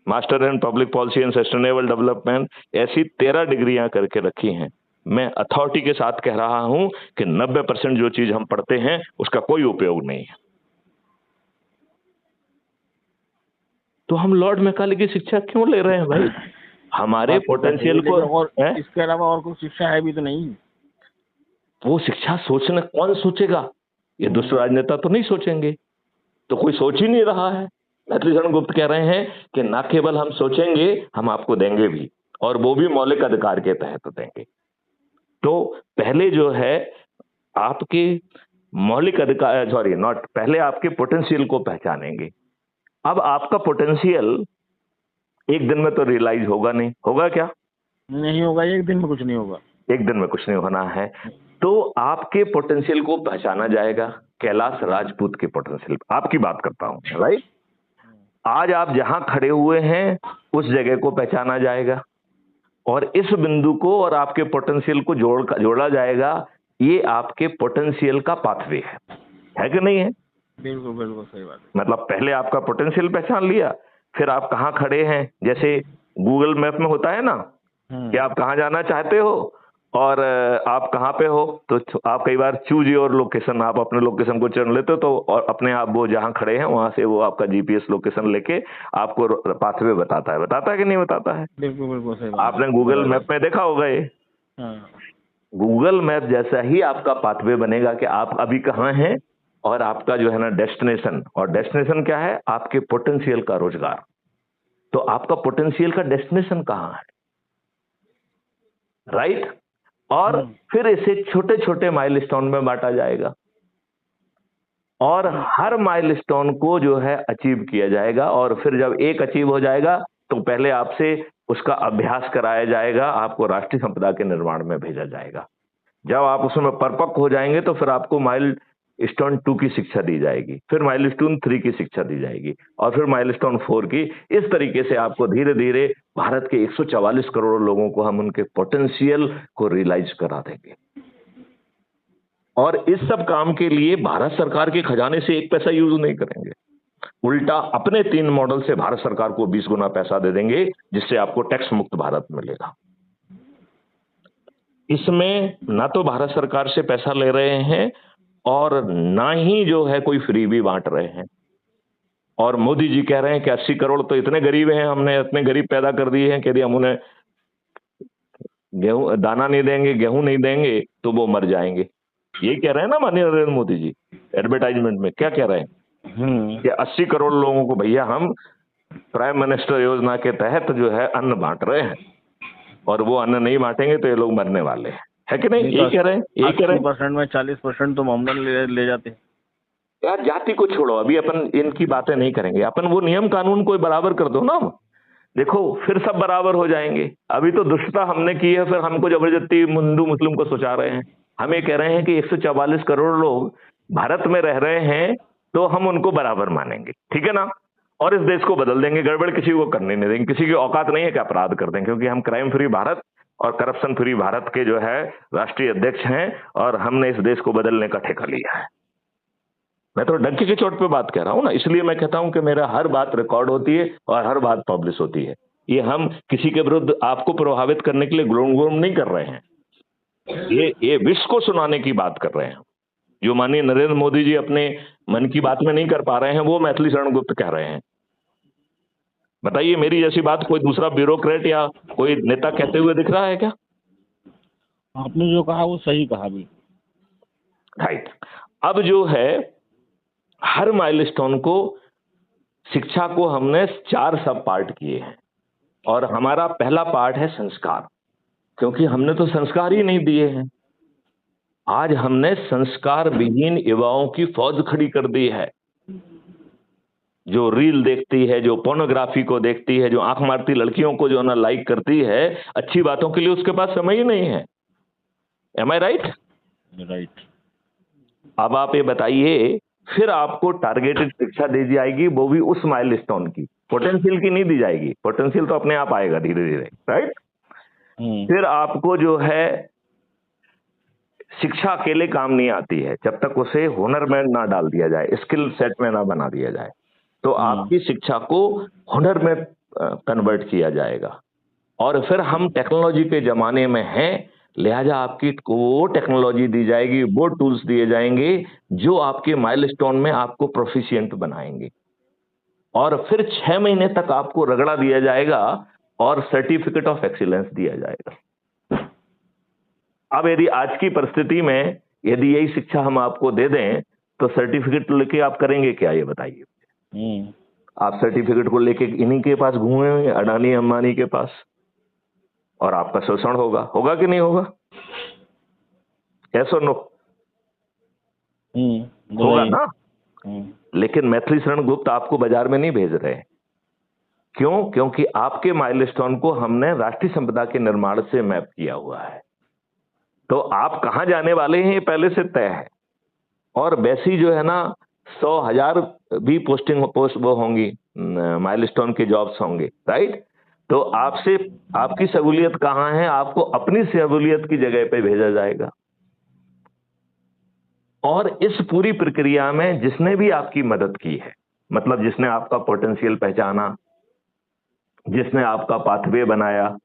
master in public policy and sustainable development, ऐसी 13 डिग्रियां करके रखी हैं। मैं अथॉरिटी के साथ कह रहा हूं कि 90% जो चीज हम पढ़ते हैं उसका कोई उपयोग नहीं है। तो हम लॉर्ड मैकाले की शिक्षा क्यों ले रहे हैं भाई? हमारे पोटेंशियल को, और इसके अलावा और कोई शिक्षा है भी तो नहीं। वो शिक्षा सोचना कौन सोचेगा? ये दुष्ट राजनेता तो नहीं सोचेंगे, तो कोई सोच ही नहीं रहा है। मैथिली शरण गुप्त कह रहे हैं कि ना केवल हम सोचेंगे, हम आपको देंगे भी, और वो भी मौलिक अधिकार के तहत देंगे। तो पहले जो है आपके मौलिक अधिकार, सॉरी नॉट, पहले आपके पोटेंशियल को पहचानेंगे। अब आपका पोटेंशियल एक दिन में तो रियलाइज होगा नहीं, होगा क्या? नहीं होगा, एक दिन में कुछ नहीं होगा। एक दिन में कुछ नहीं होना है। तो आपके पोटेंशियल को पहचाना जाएगा कैलाश राजपूत के पोटेंशियल, आपकी बात करता हूं, राइट। आज आप जहां खड़े हुए हैं उस जगह को पहचाना जाएगा, और इस बिंदु को और आपके पोटेंशियल को जोड़ा जाएगा। ये आपके पोटेंशियल का पाथवे है कि नहीं है? बिल्कुल बिल्कुल सही बात है। मतलब पहले आपका पोटेंशियल पहचान लिया, फिर आप कहाँ खड़े हैं, जैसे गूगल मैप में होता है ना कि आप कहाँ जाना चाहते हो और आप कहाँ पे हो, तो आप कई बार चूज योर लोकेशन, आप अपने लोकेशन को चुन लेते हो, तो और अपने आप वो जहाँ खड़े हैं वहां से वो आपका जीपीएस लोकेशन लेके आपको पाथवे बताता है कि नहीं बताता है? बिल्कुल बिल्कुल सही बात। आपने गूगल मैप में देखा होगा ये। गूगल मैप जैसा ही आपका पाथवे बनेगा कि आप अभी कहाँ हैं और आपका जो है ना डेस्टिनेशन, और डेस्टिनेशन क्या है? आपके पोटेंशियल का रोजगार। तो आपका पोटेंशियल का डेस्टिनेशन कहाँ है, राइट? और फिर इसे छोटे छोटे माइलस्टोन में बांटा जाएगा और हर माइलस्टोन को जो है अचीव किया जाएगा। और फिर जब एक अचीव हो जाएगा तो पहले आपसे उसका अभ्यास कराया जाएगा, आपको राष्ट्रीय संपदा के निर्माण में भेजा जाएगा। जब आप उसमें परिपक्व हो जाएंगे तो फिर आपको माइल स्टोन 2 की शिक्षा दी जाएगी, फिर माइलस्टोन 3 की शिक्षा दी जाएगी और फिर माइलस्टोन 4 की। इस तरीके से आपको धीरे धीरे भारत के 144 करोड़ लोगों को हम उनके पोटेंशियल को रियलाइज करा देंगे। और इस सब काम के लिए भारत सरकार के खजाने से एक पैसा यूज नहीं करेंगे, उल्टा अपने 3 मॉडल से भारत सरकार को 20 गुना पैसा दे देंगे, जिससे आपको टैक्स मुक्त भारत मिलेगा। इसमें ना तो भारत सरकार से पैसा ले रहे हैं और ना ही जो है कोई फ्री भी बांट रहे हैं। और मोदी जी कह रहे हैं कि 80 करोड़ तो इतने गरीब हैं, हमने इतने गरीब पैदा कर दिए हैं कि यदि हम उन्हें गेहूं दाना नहीं देंगे, गेहूं नहीं देंगे तो वो मर जाएंगे। ये कह रहे हैं ना माननीय नरेंद्र मोदी जी एडवर्टाइजमेंट में, क्या कह रहे हैं कि 80 करोड़ लोगों को भैया हम प्राइम मिनिस्टर योजना के तहत जो है अन्न बांट रहे हैं और वो अन्न नहीं बांटेंगे तो ये लोग मरने वाले हैं, है कि नहीं? ये कह रहे हैं, ये कह रहे हैं। 80% में 40% तो मामला ले जाते हैं। यार जाति को छोड़ो, अभी अपन इनकी बातें नहीं करेंगे, अपन वो नियम कानून को बराबर कर दो ना। देखो फिर सब बराबर हो जाएंगे। अभी तो दुष्टता हमने की है, फिर हमको जबरदस्ती हिंदू मुस्लिम को सोचा रहे हैं। हम ये कह रहे हैं कि 144 करोड़ लोग भारत में रह रहे हैं तो हम उनको बराबर मानेंगे, ठीक है ना? और इस देश को बदल देंगे, गड़बड़ किसी को करने नहीं देंगे। किसी की औकात नहीं है कि अपराध कर दें, क्योंकि हम क्राइम फ्री भारत और करप्शन फ्री भारत के जो है राष्ट्रीय अध्यक्ष हैं और हमने इस देश को बदलने का ठेका लिया है। मैं तो डंके की चोट पे बात कह रहा हूं ना, इसलिए मैं कहता हूं कि मेरा हर बात रिकॉर्ड होती है और हर बात पब्लिश होती है। ये हम किसी के विरुद्ध आपको प्रभावित करने के लिए गुलम नहीं कर रहे हैं, ये विश्व को सुनाने की बात कर रहे हैं। जो माननीय नरेंद्र मोदी जी अपने मन की बात में नहीं कर पा रहे हैं, वो मैथिली शरण गुप्त कह रहे हैं। बताइए, मेरी जैसी बात कोई दूसरा ब्यूरोक्रेट या कोई नेता कहते हुए दिख रहा है क्या? आपने जो कहा वो सही कहा भी, राइट। अब जो है हर माइलस्टोन को, शिक्षा को हमने 4 सब पार्ट किए हैं और हमारा पहला पार्ट है संस्कार, क्योंकि हमने तो संस्कार ही नहीं दिए हैं। आज हमने संस्कार विहीन युवाओं की फौज खड़ी कर दी है, जो रील देखती है, जो पोर्नोग्राफी को देखती है, जो आंख मारती लड़कियों को जो ना लाइक करती है। अच्छी बातों के लिए उसके पास समय ही नहीं है। एम आई राइट? राइट। अब आप ये बताइए, फिर आपको टारगेटेड शिक्षा दी जाएगी, वो भी उस माइलस्टोन की, पोटेंशियल की नहीं दी जाएगी। पोटेंशियल तो अपने आप आएगा धीरे धीरे, राइट? फिर आपको जो है शिक्षा अकेले काम नहीं आती है जब तक उसे हुनर में ना डाल दिया जाए, स्किल सेट में ना बना दिया जाए। तो आपकी शिक्षा को हुनर में कन्वर्ट किया जाएगा। और फिर हम टेक्नोलॉजी के जमाने में हैं, लिहाजा आपकी वो टेक्नोलॉजी दी जाएगी, वो टूल्स दिए जाएंगे जो आपके माइलस्टोन में आपको प्रोफिशिएंट बनाएंगे। और फिर 6 महीने तक आपको रगड़ा दिया जाएगा और सर्टिफिकेट ऑफ एक्सीलेंस दिया जाएगा। अब यदि आज की परिस्थिति में यदि यही शिक्षा हम आपको दे दें तो सर्टिफिकेट लेके आप करेंगे क्या, ये बताइए? आप सर्टिफिकेट को लेके इन्हीं के पास घूमेंगे, अडानी अंबानी के पास, और आपका शोषण होगा। होगा कि नहीं होगा? ऐसा नो होगा ना? लेकिन मैथिली शरण गुप्त आपको बाजार में नहीं भेज रहे। क्यों? क्योंकि आपके माइलस्टोन को हमने राष्ट्रीय संपदा के निर्माण से मैप किया हुआ है। तो आप कहां जाने वाले हैं ये पहले से तय है। और वैसी जो है ना 100,000 भी पोस्ट वो होंगी, माइलस्टोन की जॉब्स होंगे, राइट? तो आपसे आपकी सहूलियत कहां है? आपको अपनी सहूलियत की जगह पे भेजा जाएगा। और इस पूरी प्रक्रिया में जिसने भी आपकी मदद की है, मतलब जिसने आपका पोटेंशियल पहचाना, जिसने आपका पाथवे बनाया,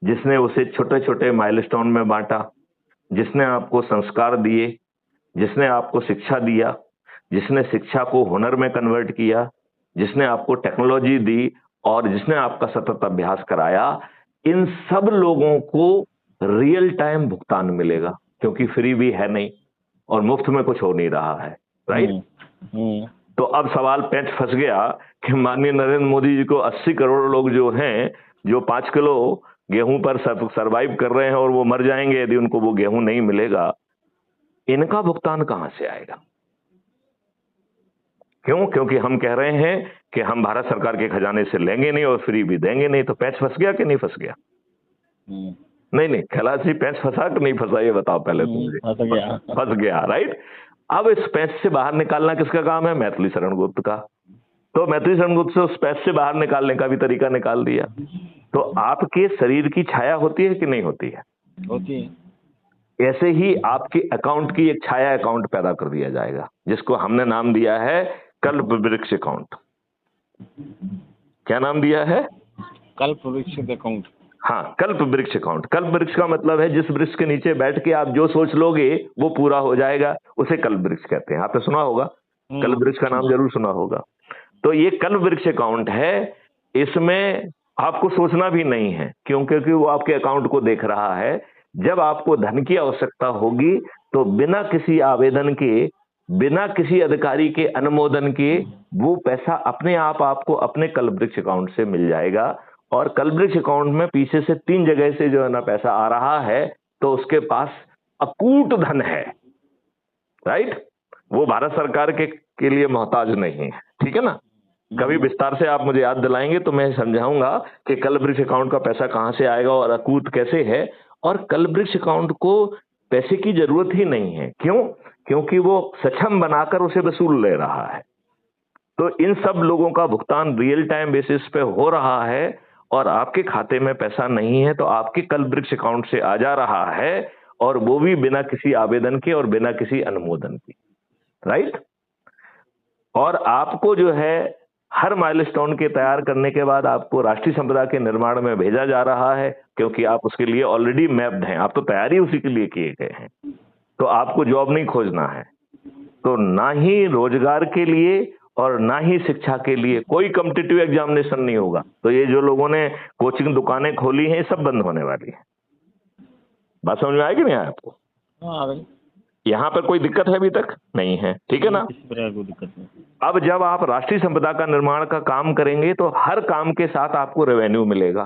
जिसने उसे छोटे छोटे माइलस्टोन में बांटा, जिसने आपको संस्कार दिए, जिसने आपको शिक्षा दिया, जिसने शिक्षा को हुनर में कन्वर्ट किया, जिसने आपको टेक्नोलॉजी दी और जिसने आपका सतत अभ्यास कराया, इन सब लोगों को रियल टाइम भुगतान मिलेगा, क्योंकि फ्री भी है नहीं और मुफ्त में कुछ हो नहीं रहा है। राइट। तो अब सवाल पेंच फंस गया कि माननीय नरेंद्र मोदी जी को 80 करोड़ लोग जो हैं, जो 5 किलो गेहूं पर सरवाइव कर रहे हैं और वो मर जाएंगे यदि उनको वो गेहूं नहीं मिलेगा, इनका भुगतान कहां से आएगा? क्यों? क्योंकि हम कह रहे हैं कि हम भारत सरकार के खजाने से लेंगे नहीं और फ्री भी देंगे नहीं। तो पैंच फंस गया कि नहीं फंस गया? नहीं, कैलाश जी, पैंच फंसा कि नहीं फंसा, ये बताओ पहले तुम मुझे। फंस गया, राइट। अब इस पैंच से बाहर निकालना किसका काम है? मैथिली शरण गुप्त का। तो मैथिली शरण गुप्त से उस पैंच से बाहर निकालने का भी तरीका निकाल दिया। तो आपके शरीर की छाया होती है कि नहीं होती है? होती है। ऐसे ही आपके अकाउंट की एक छाया अकाउंट पैदा कर दिया जाएगा, जिसको हमने नाम दिया है कल्प वृक्ष अकाउंट। क्या नाम दिया है? कल्प वृक्ष अकाउंट। हाँ, कल्प वृक्ष अकाउंट। कल्प वृक्ष का मतलब है जिस वृक्ष के नीचे बैठ के आप जो सोच लोगे वो पूरा हो जाएगा, उसे कल्प वृक्ष कहते हैं। आपने सुना होगा, कल्प वृक्ष का नाम जरूर सुना होगा। तो ये कल्प वृक्ष अकाउंट है, इसमें आपको सोचना भी नहीं है। क्यों? क्योंकि वो आपके अकाउंट को देख रहा है। जब आपको धन की आवश्यकता होगी तो बिना किसी आवेदन के, बिना किसी अधिकारी के अनुमोदन के, वो पैसा अपने आप आपको अपने कल्प वृक्ष अकाउंट से मिल जाएगा। और कल्प वृक्ष अकाउंट में पीछे से 3 जगह से जो है ना पैसा आ रहा है, तो उसके पास अकूट धन है, राइट। वो भारत सरकार के लिए मोहताज नहीं है, ठीक है ना। कभी विस्तार से आप मुझे याद दिलाएंगे तो मैं समझाऊंगा कि कल्प वृक्ष अकाउंट का पैसा कहां से आएगा और अकूट कैसे है। और कल्प वृक्ष अकाउंट को पैसे की जरूरत ही नहीं है। क्यों? क्योंकि वो सक्षम बनाकर उसे वसूल ले रहा है। तो इन सब लोगों का भुगतान रियल टाइम बेसिस पे हो रहा है और आपके खाते में पैसा नहीं है तो आपके कल्प वृक्ष अकाउंट से आ जा रहा है, और वो भी बिना किसी आवेदन के और बिना किसी अनुमोदन के, राइट। और आपको जो है हर माइलस्टोन के तैयार करने के बाद आपको राष्ट्रीय संपदा के निर्माण में भेजा जा रहा है, क्योंकि आप उसके लिए ऑलरेडी मैप्ड हैं, आप तो तैयारी उसी के लिए किए गए हैं। तो आपको जॉब नहीं खोजना है। तो ना ही रोजगार के लिए और ना ही शिक्षा के लिए कोई कॉम्पिटिटिव एग्जामिनेशन नहीं होगा। तो ये जो लोगों ने कोचिंग दुकानें खोली हैं, सब बंद होने वाली है। बात समझ में आएगी नहीं आया आपको? यहाँ पर कोई दिक्कत है? अभी तक नहीं है, ठीक है ना। दिक्कत नहीं। अब जब आप राष्ट्रीय संपदा का निर्माण का काम करेंगे तो हर काम के साथ आपको रेवेन्यू मिलेगा,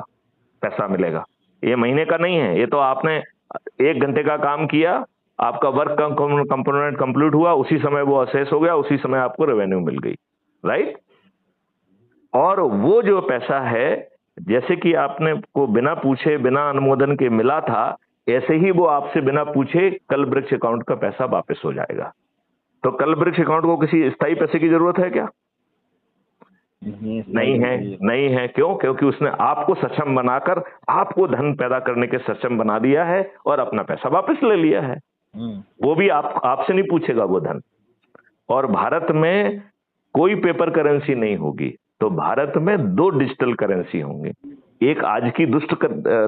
पैसा मिलेगा। ये महीने का नहीं है, ये तो आपने 1 घंटे का काम किया, आपका वर्क कंपोनेंट कंप्लीट हुआ, उसी समय वो असेस हो गया, उसी समय आपको रेवेन्यू मिल गई, राइट। और वो जो पैसा है, जैसे कि आपने को बिना पूछे बिना अनुमोदन के मिला था, ऐसे ही वो आपसे बिना पूछे कल्प वृक्ष अकाउंट का पैसा वापस हो जाएगा। तो कल्प वृक्ष अकाउंट को किसी स्थायी पैसे की जरूरत है क्या? नहीं है, नहीं है। क्यों? क्योंकि उसने आपको सक्षम बनाकर आपको धन पैदा करने के सक्षम बना दिया है और अपना पैसा वापस ले लिया है। वो भी आपसे नहीं पूछेगा वो धन। और भारत में कोई पेपर करेंसी नहीं होगी, तो भारत में 2 डिजिटल करेंसी होंगे। एक आज की दुष्ट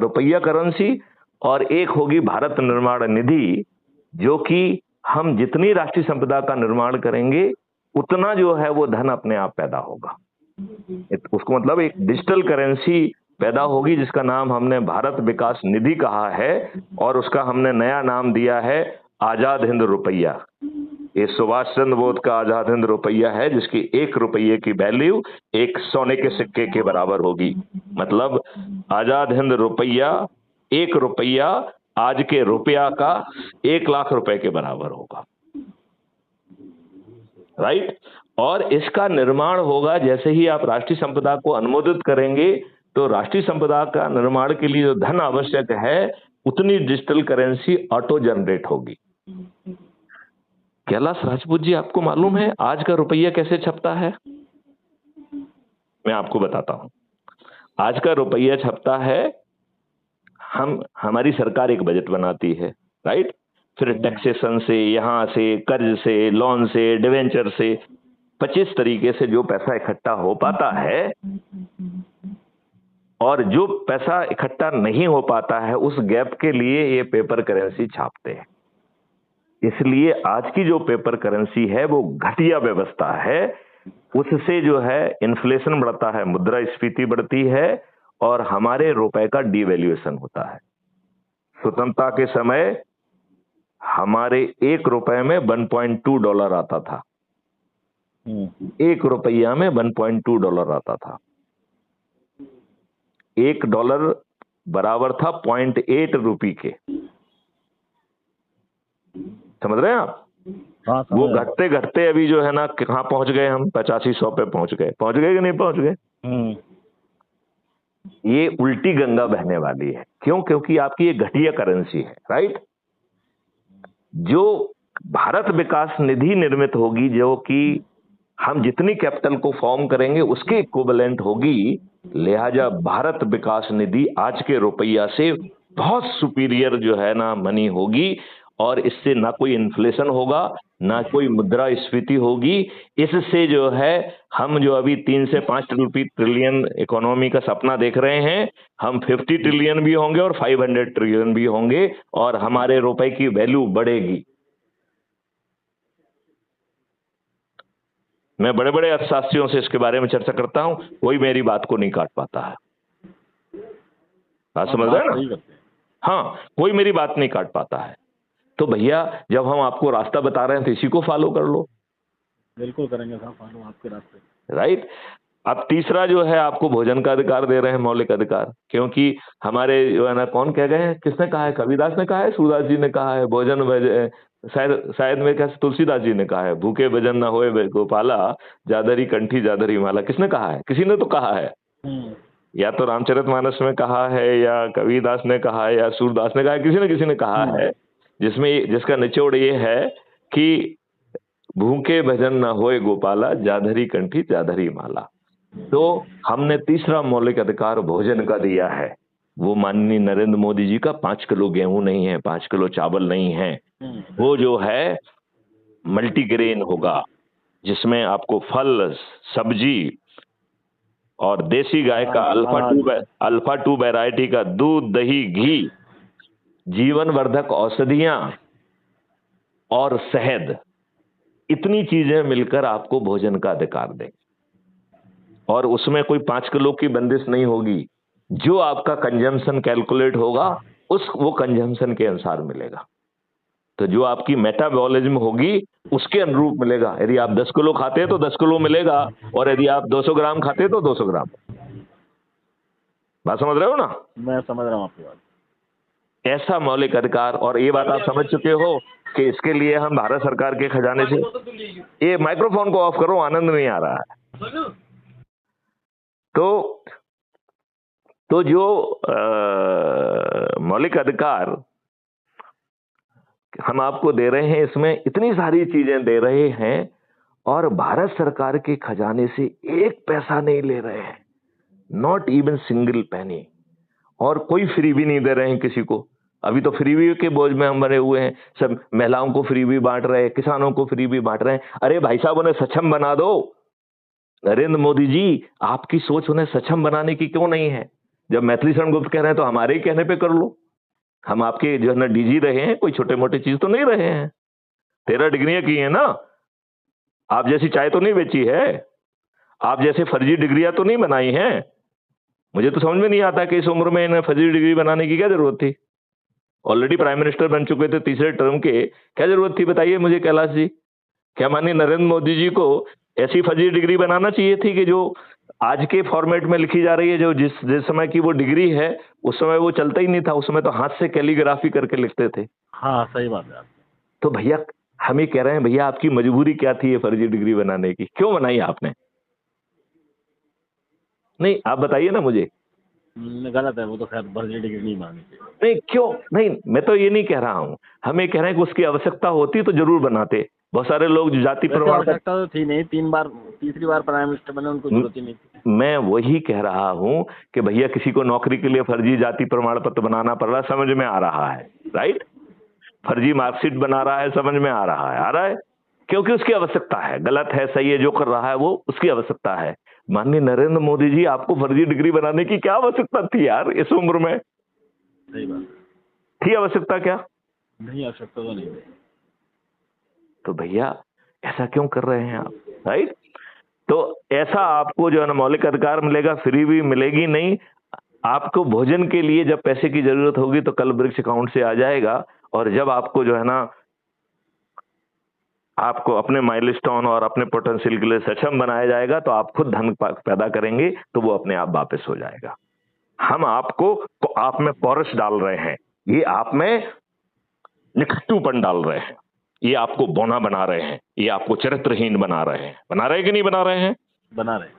रुपया करेंसी और एक होगी भारत निर्माण निधि, जो कि हम जितनी राष्ट्रीय संपदा का निर्माण करेंगे उतना जो है वो धन अपने आप पैदा होगा। उसको मतलब एक डिजिटल करेंसी पैदा होगी जिसका नाम हमने भारत विकास निधि कहा है, और उसका हमने नया नाम दिया है आजाद हिंद रुपया। ये सुभाष चंद्र बोस का आजाद हिंद रुपया है, जिसकी 1 रुपये की वैल्यू 1 सोने के सिक्के के बराबर होगी। मतलब आजाद हिंद रुपया, 1 रुपया आज के रुपया का 1 लाख रुपए के बराबर होगा, राइट। और इसका निर्माण होगा जैसे ही आप राष्ट्रीय संपदा को अनुमोदित करेंगे, तो राष्ट्रीय संपदा का निर्माण के लिए जो धन आवश्यक है उतनी डिजिटल करेंसी ऑटो जनरेट होगी। कैलाश राजपूत जी, आपको मालूम है आज का रुपया कैसे छपता है? मैं आपको बताता हूं। आज का रुपया छपता है, हमारी सरकार एक बजट बनाती है, राइट। फिर टैक्सेशन से, यहां से, कर्ज से, लोन से, डिवेंचर से 25 तरीके से जो पैसा इकट्ठा हो पाता है, और जो पैसा इकट्ठा नहीं हो पाता है उस गैप के लिए ये पेपर करेंसी छापते हैं। इसलिए आज की जो पेपर करेंसी है वो घटिया व्यवस्था है। उससे जो है इन्फ्लेशन बढ़ता है, मुद्रास्फीति बढ़ती है और हमारे रुपए का डिवैल्यूएशन होता है। स्वतंत्रता के समय हमारे 1 रुपए में $1.2 आता था, 1 रुपया में $1.2 आता था। $1 बराबर था 0.8 रुपये के। समझ रहे हैं आप? हाँ, वो समझ घटते घटते अभी जो है ना कहाँ पहुंच गए हम? 85-100 पे पहुंच गए कि नहीं पहुंच गए? ये उल्टी गंगा बहने वाली है। क्यों? क्योंकि आपकी ये घटिया करेंसी है, राइट? जो भारत विकास निधि निर्मित होगी, जो कि हम जितनी कैपिटल को फॉर्म करेंगे उसके इक्विवेलेंट होगी, लिहाजा भारत विकास निधि आज के रुपया से बहुत सुपीरियर जो है ना मनी होगी, और इससे ना कोई इन्फ्लेशन होगा, ना कोई मुद्रास्फीति होगी। इससे जो है हम जो अभी 3 से 5 ट्रिलियन इकोनॉमी का सपना देख रहे हैं, हम 50 ट्रिलियन भी होंगे और 500 ट्रिलियन भी होंगे, और हमारे रुपए की वैल्यू बढ़ेगी। मैं बड़े बड़े अर्थशास्त्रियों से इसके बारे में चर्चा करता हूं, कोई मेरी बात को नहीं काट पाता है। बात समझ रहे हैं ना? हाँ, कोई मेरी बात नहीं काट पाता है। तो भैया जब हम आपको रास्ता बता रहे हैं तो इसी को फॉलो कर लो। बिल्कुल करेंगे साहब फॉलो आपके रास्ते, राइट? अब तीसरा जो है आपको भोजन का अधिकार दे रहे हैं, मौलिक अधिकार। क्योंकि हमारे जो है ना, कौन कह गए हैं, किसने कहा है? कबीरदास ने कहा है, सूरदास जी ने कहा है, शायद में क्या तुलसीदास जी ने कहा है, भूखे भजन न होए गोपाला, जादरी कंठी जादरी माला। किसने कहा है? किसी ने तो कहा है। या तो रामचरितमानस में कहा है, या कबीरदास ने कहा है, या सूरदास ने कहा है, किसी ने कहा है, जिसका निचोड़ ये है कि भूखे भजन न होए गोपाला, जाधरी कंठी जाधरी माला। तो हमने तीसरा मौलिक अधिकार भोजन का दिया है। वो माननीय नरेंद्र मोदी जी का 5 किलो गेहूं नहीं है, 5 किलो चावल नहीं है, वो जो है मल्टीग्रेन होगा, जिसमें आपको फल, सब्जी और देसी गाय का अल्फा 2 वैरायटी का दूध, दही, घी, जीवन वर्धक औषधियां और शहद, इतनी चीजें मिलकर आपको भोजन का अधिकार देंगे। और उसमें कोई 5 किलो की बंदिश नहीं होगी। जो आपका कंजम्पशन कैलकुलेट होगा वो कंजम्पशन के अनुसार मिलेगा। तो जो आपकी मेटाबॉलिज्म होगी उसके अनुरूप मिलेगा। यदि आप 10 किलो खाते हैं तो 10 किलो मिलेगा, और यदि आप 200 ग्राम खाते हैं तो 200 ग्राम। बात समझ रहे हो ना? मैं समझ रहा हूँ आपकी बात। ऐसा मौलिक अधिकार, और ये बात आप समझ चुके हो कि इसके लिए हम भारत सरकार के खजाने से, ये माइक्रोफोन को ऑफ करो, आनंद नहीं आ रहा है। तो जो मौलिक अधिकार हम आपको दे रहे हैं, इसमें इतनी सारी चीजें दे रहे हैं, और भारत सरकार के खजाने से 1 पैसा नहीं ले रहे हैं, नॉट इवन सिंगल पेनी। और कोई फ्री भी नहीं दे रहे हैं किसी को। अभी तो फ्रीबी के बोझ में हम बने हुए हैं। सब महिलाओं को फ्रीबी बांट रहे हैं, किसानों को फ्रीबी बांट रहे हैं। अरे भाई साहब, उन्हें सक्षम बना दो। नरेंद्र मोदी जी, आपकी सोच उन्हें सक्षम बनाने की क्यों नहीं है? जब मैथिली शरण गुप्त कह रहे हैं तो हमारे ही कहने पे कर लो। हम आपके जो है ना डीजी रहे हैं, कोई छोटे मोटे चीज तो नहीं रहे हैं। 13 डिग्रियां की है ना। आप जैसी चाय तो नहीं बेची है, आप जैसे फर्जी डिग्रियां तो नहीं बनाई हैं। मुझे तो समझ में नहीं आता कि इस उम्र में इन्हें फर्जी डिग्री बनाने की क्या जरूरत थी। ऑलरेडी प्राइम मिनिस्टर बन चुके थे तीसरे टर्म के, क्या जरूरत थी बताइए मुझे कैलाश जी? क्या माननीय नरेंद्र मोदी जी को ऐसी फर्जी डिग्री बनाना चाहिए थी कि जो आज के फॉर्मेट में लिखी जा रही है, जो जिस समय की वो डिग्री है, उस समय वो चलता ही नहीं था। उस समय तो हाथ से कैलीग्राफी करके लिखते थे। हाँ, सही बात है। तो भैया हम ये कह रहे हैं, भैया आपकी मजबूरी क्या थी ये फर्जी डिग्री बनाने की? क्यों बनाई आपने? नहीं, आप बताइए ना मुझे। गलत है वो तो, खैर फर्जी डिग्री नहीं मांगनी चाहिए। नहीं, क्यों नहीं? मैं तो ये नहीं कह रहा हूं, हम ये कह रहे हैं कि उसकी आवश्यकता होती तो जरूर बनाते। बहुत सारे लोग जो जाति प्रमाण पत्र, आवश्यकता तो थी नहीं, तीसरी बार प्राइम मिनिस्टर बने, उनको जरूरत ही नहीं थी। मैं वही कह रहा हूं कि भैया किसी को नौकरी के लिए फर्जी जाति प्रमाण पत्र बनाना पड़ रहा है, समझ में आ रहा है, राइट? फर्जी मार्कशीट बना रहा है, समझ में आ रहा है, क्योंकि उसकी आवश्यकता है। गलत है, सही है, जो कर रहा है वो उसकी आवश्यकता है। माननीय नरेंद्र मोदी जी, आपको फर्जी डिग्री बनाने की क्या आवश्यकता थी यार इस उम्र में? सही बात थी आवश्यकता क्या? नहीं, आवश्यकता तो नहीं। तो भैया ऐसा क्यों कर रहे हैं आप, राइट? तो ऐसा आपको जो है ना मौलिक अधिकार मिलेगा, फ्री भी मिलेगी नहीं। आपको भोजन के लिए जब पैसे की जरूरत होगी तो कल वृक्ष अकाउंट से आ जाएगा, और जब आपको जो है ना आपको अपने माइलस्टोन और अपने पोटेंशियल के लिए सक्षम बनाया जाएगा, तो आप खुद धन पैदा करेंगे, तो वो अपने आप वापस हो जाएगा। हम आपको आप में पौरुष डाल रहे हैं, ये आप में निकटूपन डाल रहे हैं, ये आपको बौना बना रहे हैं, ये आपको चरित्रहीन बना रहे हैं। बना रहे कि नहीं बना रहे हैं? बना रहे।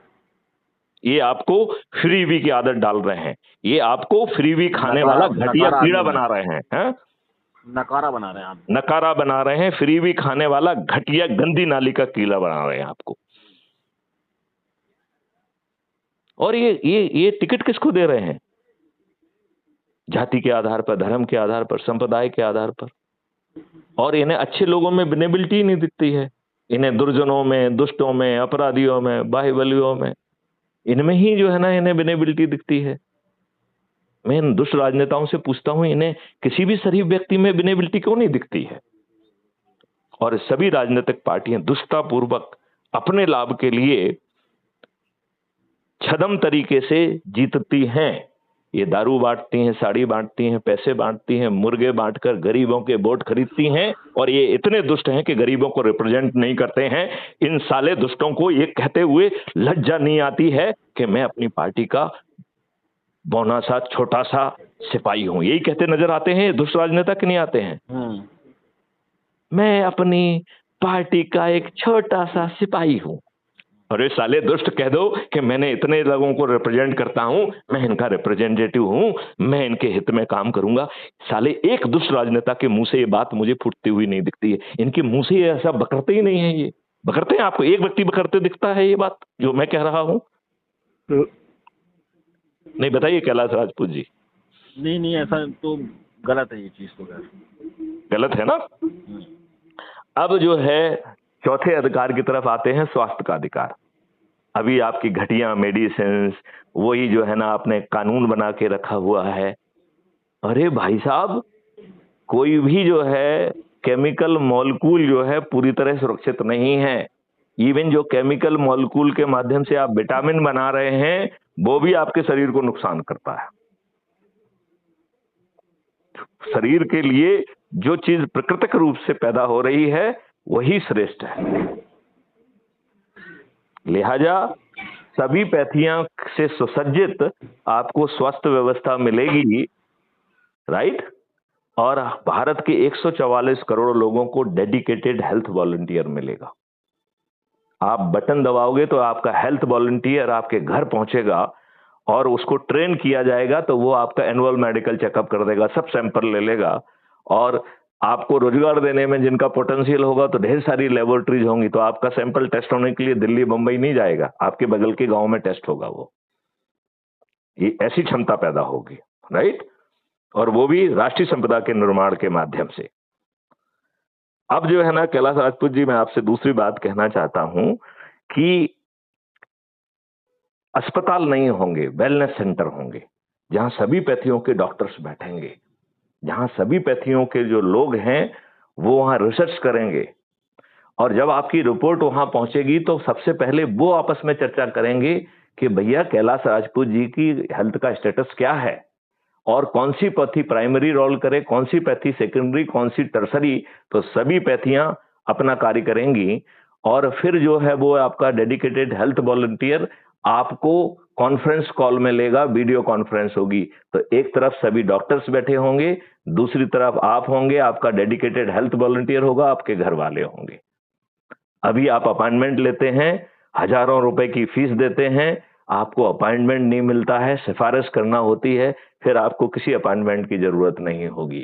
ये आपको फ्रीबी की आदत डाल रहे हैं, ये आपको फ्रीबी खाने वाला घटिया कीड़ा बना रहे हैं, हैं? नकारा बना रहे हैं आप। नकारा बना रहे हैं, फ्रीबी खाने वाला घटिया गंदी नाली का कीड़ा बना रहे हैं आपको। और ये टिकट किसको दे रहे हैं? जाति के आधार पर, धर्म के आधार पर, संप्रदाय के आधार पर। और इन्हें अच्छे लोगों में विनेबिलिटी नहीं दिखती है, इन्हें दुर्जनों में, दुष्टों में, अपराधियों में, बाहुबलियों में, इनमें ही जो है ना इन्हें विनेबिलिटी दिखती है। मैं इन दुष्ट राजनेताओं से पूछता हूं, इन्हें किसी भी शरीफ व्यक्ति में विनेबिलिटी क्यों नहीं दिखती है? और सभी राजनीतिक पार्टियां दुष्टतापूर्वक अपने लाभ के लिए छदम तरीके से जीतती हैं। ये दारू बांटती हैं, साड़ी बांटती हैं, पैसे बांटती हैं, मुर्गे बांटकर गरीबों के वोट खरीदती हैं, और ये इतने दुष्ट हैं कि गरीबों को रिप्रेजेंट नहीं करते हैं। इन साले दुष्टों को ये कहते हुए लज्जा नहीं आती है कि मैं अपनी पार्टी का बौना सा छोटा सा सिपाही हूं। यही कहते नजर आते हैं दुष्ट राजनेता कि नहीं आते हैं? मैं अपनी पार्टी का एक छोटा सा सिपाही हूं। अरे साले दुष्ट, कह दो कि मैंने इतने लोगों को रिप्रेजेंट करता हूं, मैं इनका रिप्रेजेंटेटिव हूं, मैं इनके हित में काम करूंगा। साले एक दुष्ट राजनेता के मुंह से ये बात मुझे फूटती हुई नहीं दिखती है। इनके मुंह से ये ऐसा बकरते ही नहीं है। ये बकरते हैं? आपको एक व्यक्ति बकरते दिखता है ये बात जो मैं कह रहा हूं? नहीं, बताइए कैलाश राजपूत जी। नहीं, ऐसा तो गलत है, ये चीज तो गलत है ना। अब जो है चौथे अधिकार की तरफ आते हैं, स्वास्थ्य का अधिकार। अभी आपकी घटिया मेडिसिन, वही जो है ना आपने कानून बना के रखा हुआ है। अरे भाई साहब, कोई भी जो है केमिकल मॉलिक्यूल जो है पूरी तरह सुरक्षित नहीं है। इवन जो केमिकल मॉलिक्यूल के माध्यम से आप विटामिन बना रहे हैं, वो भी आपके शरीर को नुकसान करता है। शरीर के लिए जो चीज प्राकृतिक रूप से पैदा हो रही है वही श्रेष्ठ है। लिहाजा सभी पैथियां से सुसज्जित आपको स्वास्थ्य व्यवस्था मिलेगी, राइट? और भारत के 144 करोड़ लोगों को डेडिकेटेड हेल्थ वॉलंटियर मिलेगा। आप बटन दबाओगे तो आपका हेल्थ वॉलंटियर आपके घर पहुंचेगा और उसको ट्रेन किया जाएगा, तो वो आपका एनुअल मेडिकल चेकअप कर देगा, सब सैंपल ले लेगा। और आपको रोजगार देने में जिनका पोटेंशियल होगा तो ढेर सारी लेबोरेटरीज होंगी, तो आपका सैंपल टेस्ट होने के लिए दिल्ली बंबई नहीं जाएगा, आपके बगल के गांव में टेस्ट होगा। वो ये ऐसी क्षमता पैदा होगी, राइट? और वो भी राष्ट्रीय संपदा के निर्माण के माध्यम से। अब जो है ना कैलाश राजपूत जी, मैं आपसे दूसरी बात कहना चाहता हूं कि अस्पताल नहीं होंगे, वेलनेस सेंटर होंगे, जहां सभी पैथियों के डॉक्टर्स बैठेंगे, जहां सभी पैथियों के जो लोग हैं वो वहां रिसर्च करेंगे। और जब आपकी रिपोर्ट वहां पहुंचेगी तो सबसे पहले वो आपस में चर्चा करेंगे कि भैया कैलाश राजपूत जी की हेल्थ का स्टेटस क्या है, और कौन सी पैथी प्राइमरी रोल करे, कौन सी पैथी सेकेंडरी, कौन सी टर्सरी। तो सभी पैथियां अपना कार्य करेंगी, और फिर जो है वो आपका डेडिकेटेड हेल्थ वॉलंटियर आपको कॉन्फ्रेंस कॉल में लेगा, वीडियो कॉन्फ्रेंस होगी। तो एक तरफ सभी डॉक्टर्स बैठे होंगे, दूसरी तरफ आप होंगे, आपका डेडिकेटेड हेल्थ वॉलंटियर होगा, आपके घर वाले होंगे। अभी आप अपॉइंटमेंट लेते हैं, हजारों रुपए की फीस देते हैं, आपको अपॉइंटमेंट नहीं मिलता है, सिफारिश करना होती है, फिर आपको किसी अपॉइंटमेंट की जरूरत नहीं होगी।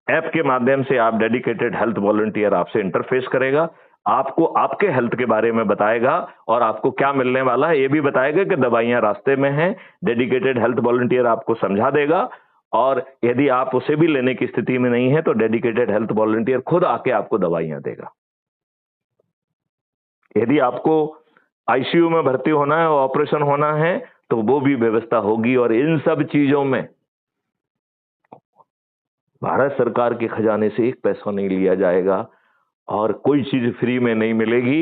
ऐप के माध्यम से आप डेडिकेटेड हेल्थ वॉलंटियर आपसे इंटरफेस करेगा, आपको आपके हेल्थ के बारे में बताएगा, और आपको क्या मिलने वाला है ये भी बताएगा कि दवाइयां रास्ते में हैं। डेडिकेटेड हेल्थ वॉलंटियर आपको समझा देगा, और यदि आप उसे भी लेने की स्थिति में नहीं है तो डेडिकेटेड हेल्थ वॉलंटियर खुद आके आपको दवाइयां देगा। यदि आपको आईसीयू में भर्ती होना है, ऑपरेशन होना है, तो वो भी व्यवस्था होगी। और इन सब चीजों में भारत सरकार के खजाने से एक पैसा नहीं लिया जाएगा, और कोई चीज फ्री में नहीं मिलेगी।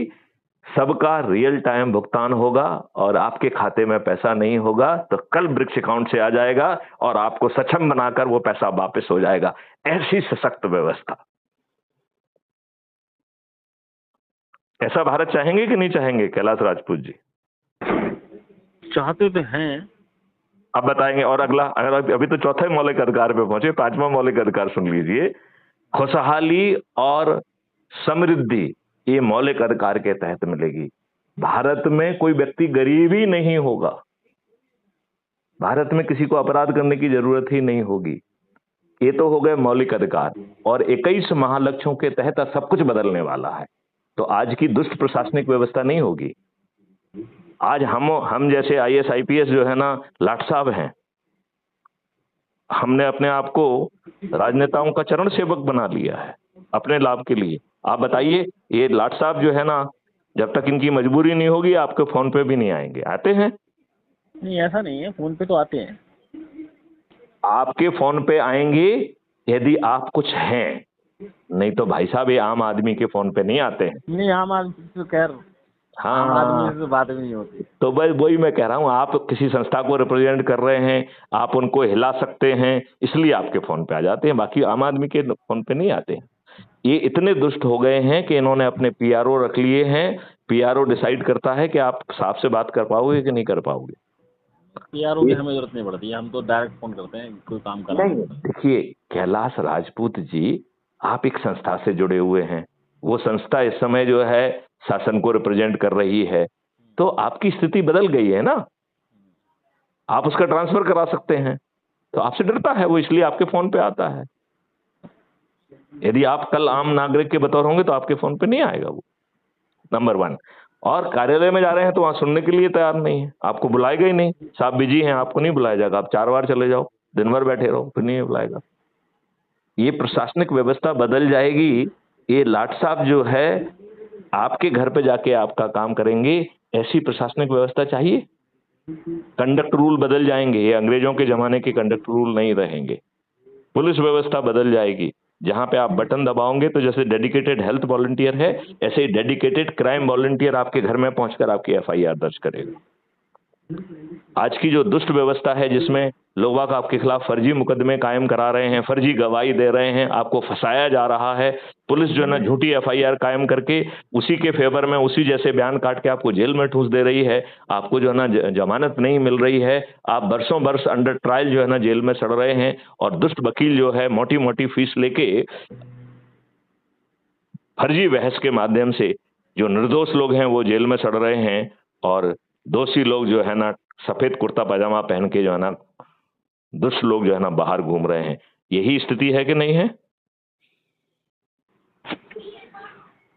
सबका रियल टाइम भुगतान होगा, और आपके खाते में पैसा नहीं होगा तो कल ब्रिक्स अकाउंट से आ जाएगा, और आपको सक्षम बनाकर वो पैसा वापस हो जाएगा। ऐसी सशक्त व्यवस्था। ऐसा भारत चाहेंगे कि नहीं चाहेंगे कैलाश राजपूत जी? चाहते तो हैं। अब बताएंगे। और अगला, अगर अभी तो चौथे मौलिक अधिकार पे पहुंचे, पांचवा मौलिक अधिकार सुन लीजिए। खुशहाली और समृद्धि ये मौलिक अधिकार के तहत मिलेगी। भारत में कोई व्यक्ति गरीब ही नहीं होगा, भारत में किसी को अपराध करने की जरूरत ही नहीं होगी। ये तो हो गए मौलिक अधिकार, और 21 महालक्ष्यों के तहत सब कुछ बदलने वाला है। तो आज की दुष्ट प्रशासनिक व्यवस्था नहीं होगी। आज हम जैसे आईएएस आईपीएस जो है ना लाट साहब हैं, हमने अपने आप को राजनेताओं का चरण सेवक बना लिया है अपने लाभ के लिए। आप बताइए, ये लाट साहब जो है ना, जब तक इनकी मजबूरी नहीं होगी आपके फोन पे भी नहीं आएंगे। आते हैं? नहीं, ऐसा नहीं है, फोन पे तो आते हैं। आपके फोन पे आएंगे यदि आप कुछ हैं, नहीं तो भाई साहब ये आम आदमी के फोन पे नहीं आते हैं। नहीं, आम आदमी तो खैर, आम आदमी से बात भी नहीं होती। तो बस वही मैं कह रहा हूं, आप किसी संस्था को रिप्रेजेंट कर रहे हैं, आप उनको हिला सकते हैं, इसलिए आपके फोन पे आ जाते हैं, बाकी आम आदमी के फोन पे नहीं आते हैं। ये इतने दुष्ट हो गए हैं कि इन्होंने अपने पीआरओ रख लिए हैं। पीआरओ डिसाइड करता है कि आप साहब से बात कर पाओगे कि नहीं कर पाओगे। पीआरओ की हमें जरूरत नहीं पड़ती है, हम तो डायरेक्ट फोन करते हैं कोई काम करना नहीं, देखिए कैलाश राजपूत जी, आप एक संस्था से जुड़े हुए हैं, वो संस्था इस समय जो है शासन को रिप्रेजेंट कर रही है, तो आपकी स्थिति बदल गई है ना, आप उसका ट्रांसफर करा सकते हैं। तो आपसे डरता है वो, इसलिए आपके फोन पे आता है। यदि आप कल आम नागरिक के बतौर होंगे तो आपके फोन पे नहीं आएगा वो, नंबर 1। और कार्यालय में जा रहे हैं तो वहां सुनने के लिए तैयार नहीं है, आपको बुलाएगा ही नहीं, साहब बिजी हैं, आपको नहीं बुलाया जाएगा। आप 4 बार चले जाओ, दिन भर बैठे रहो, फिर नहीं बुलाएगा। ये प्रशासनिक व्यवस्था बदल जाएगी। ये लाट साहब जो है आपके घर पे जाके आपका काम करेंगे, ऐसी प्रशासनिक व्यवस्था चाहिए? कंडक्ट रूल बदल जाएंगे, ये अंग्रेजों के जमाने के कंडक्ट रूल नहीं रहेंगे। पुलिस व्यवस्था बदल जाएगी, जहां पे आप बटन दबाओगे तो जैसे डेडिकेटेड हेल्थ वॉलंटियर है, ऐसे ही डेडिकेटेड क्राइम वॉलंटियर आपके घर में पहुंचकर आपकी एफआईआर दर्ज करेगा। आज की जो दुष्ट व्यवस्था है, जिसमें लोग आपके खिलाफ फर्जी मुकदमे कायम करा रहे हैं, फर्जी गवाही दे रहे हैं, आपको फंसाया जा रहा है, पुलिस जो है ना झूठी एफआईआर कायम करके उसी के फेवर में उसी जैसे बयान काट के आपको जेल में ठूस दे रही है, आपको जो है ना जमानत नहीं मिल रही है, आप बरसों बरस अंडर ट्रायल जो है ना जेल में सड़ रहे हैं, और दुष्ट वकील जो है मोटी मोटी फीस लेके फर्जी बहस के माध्यम से जो निर्दोष लोग हैं वो जेल में सड़ रहे हैं, और दोषी लोग जो है ना सफेद कुर्ता पजामा पहन के जो है ना दुष्ट लोग जो है ना बाहर घूम रहे हैं। यही स्थिति है कि नहीं है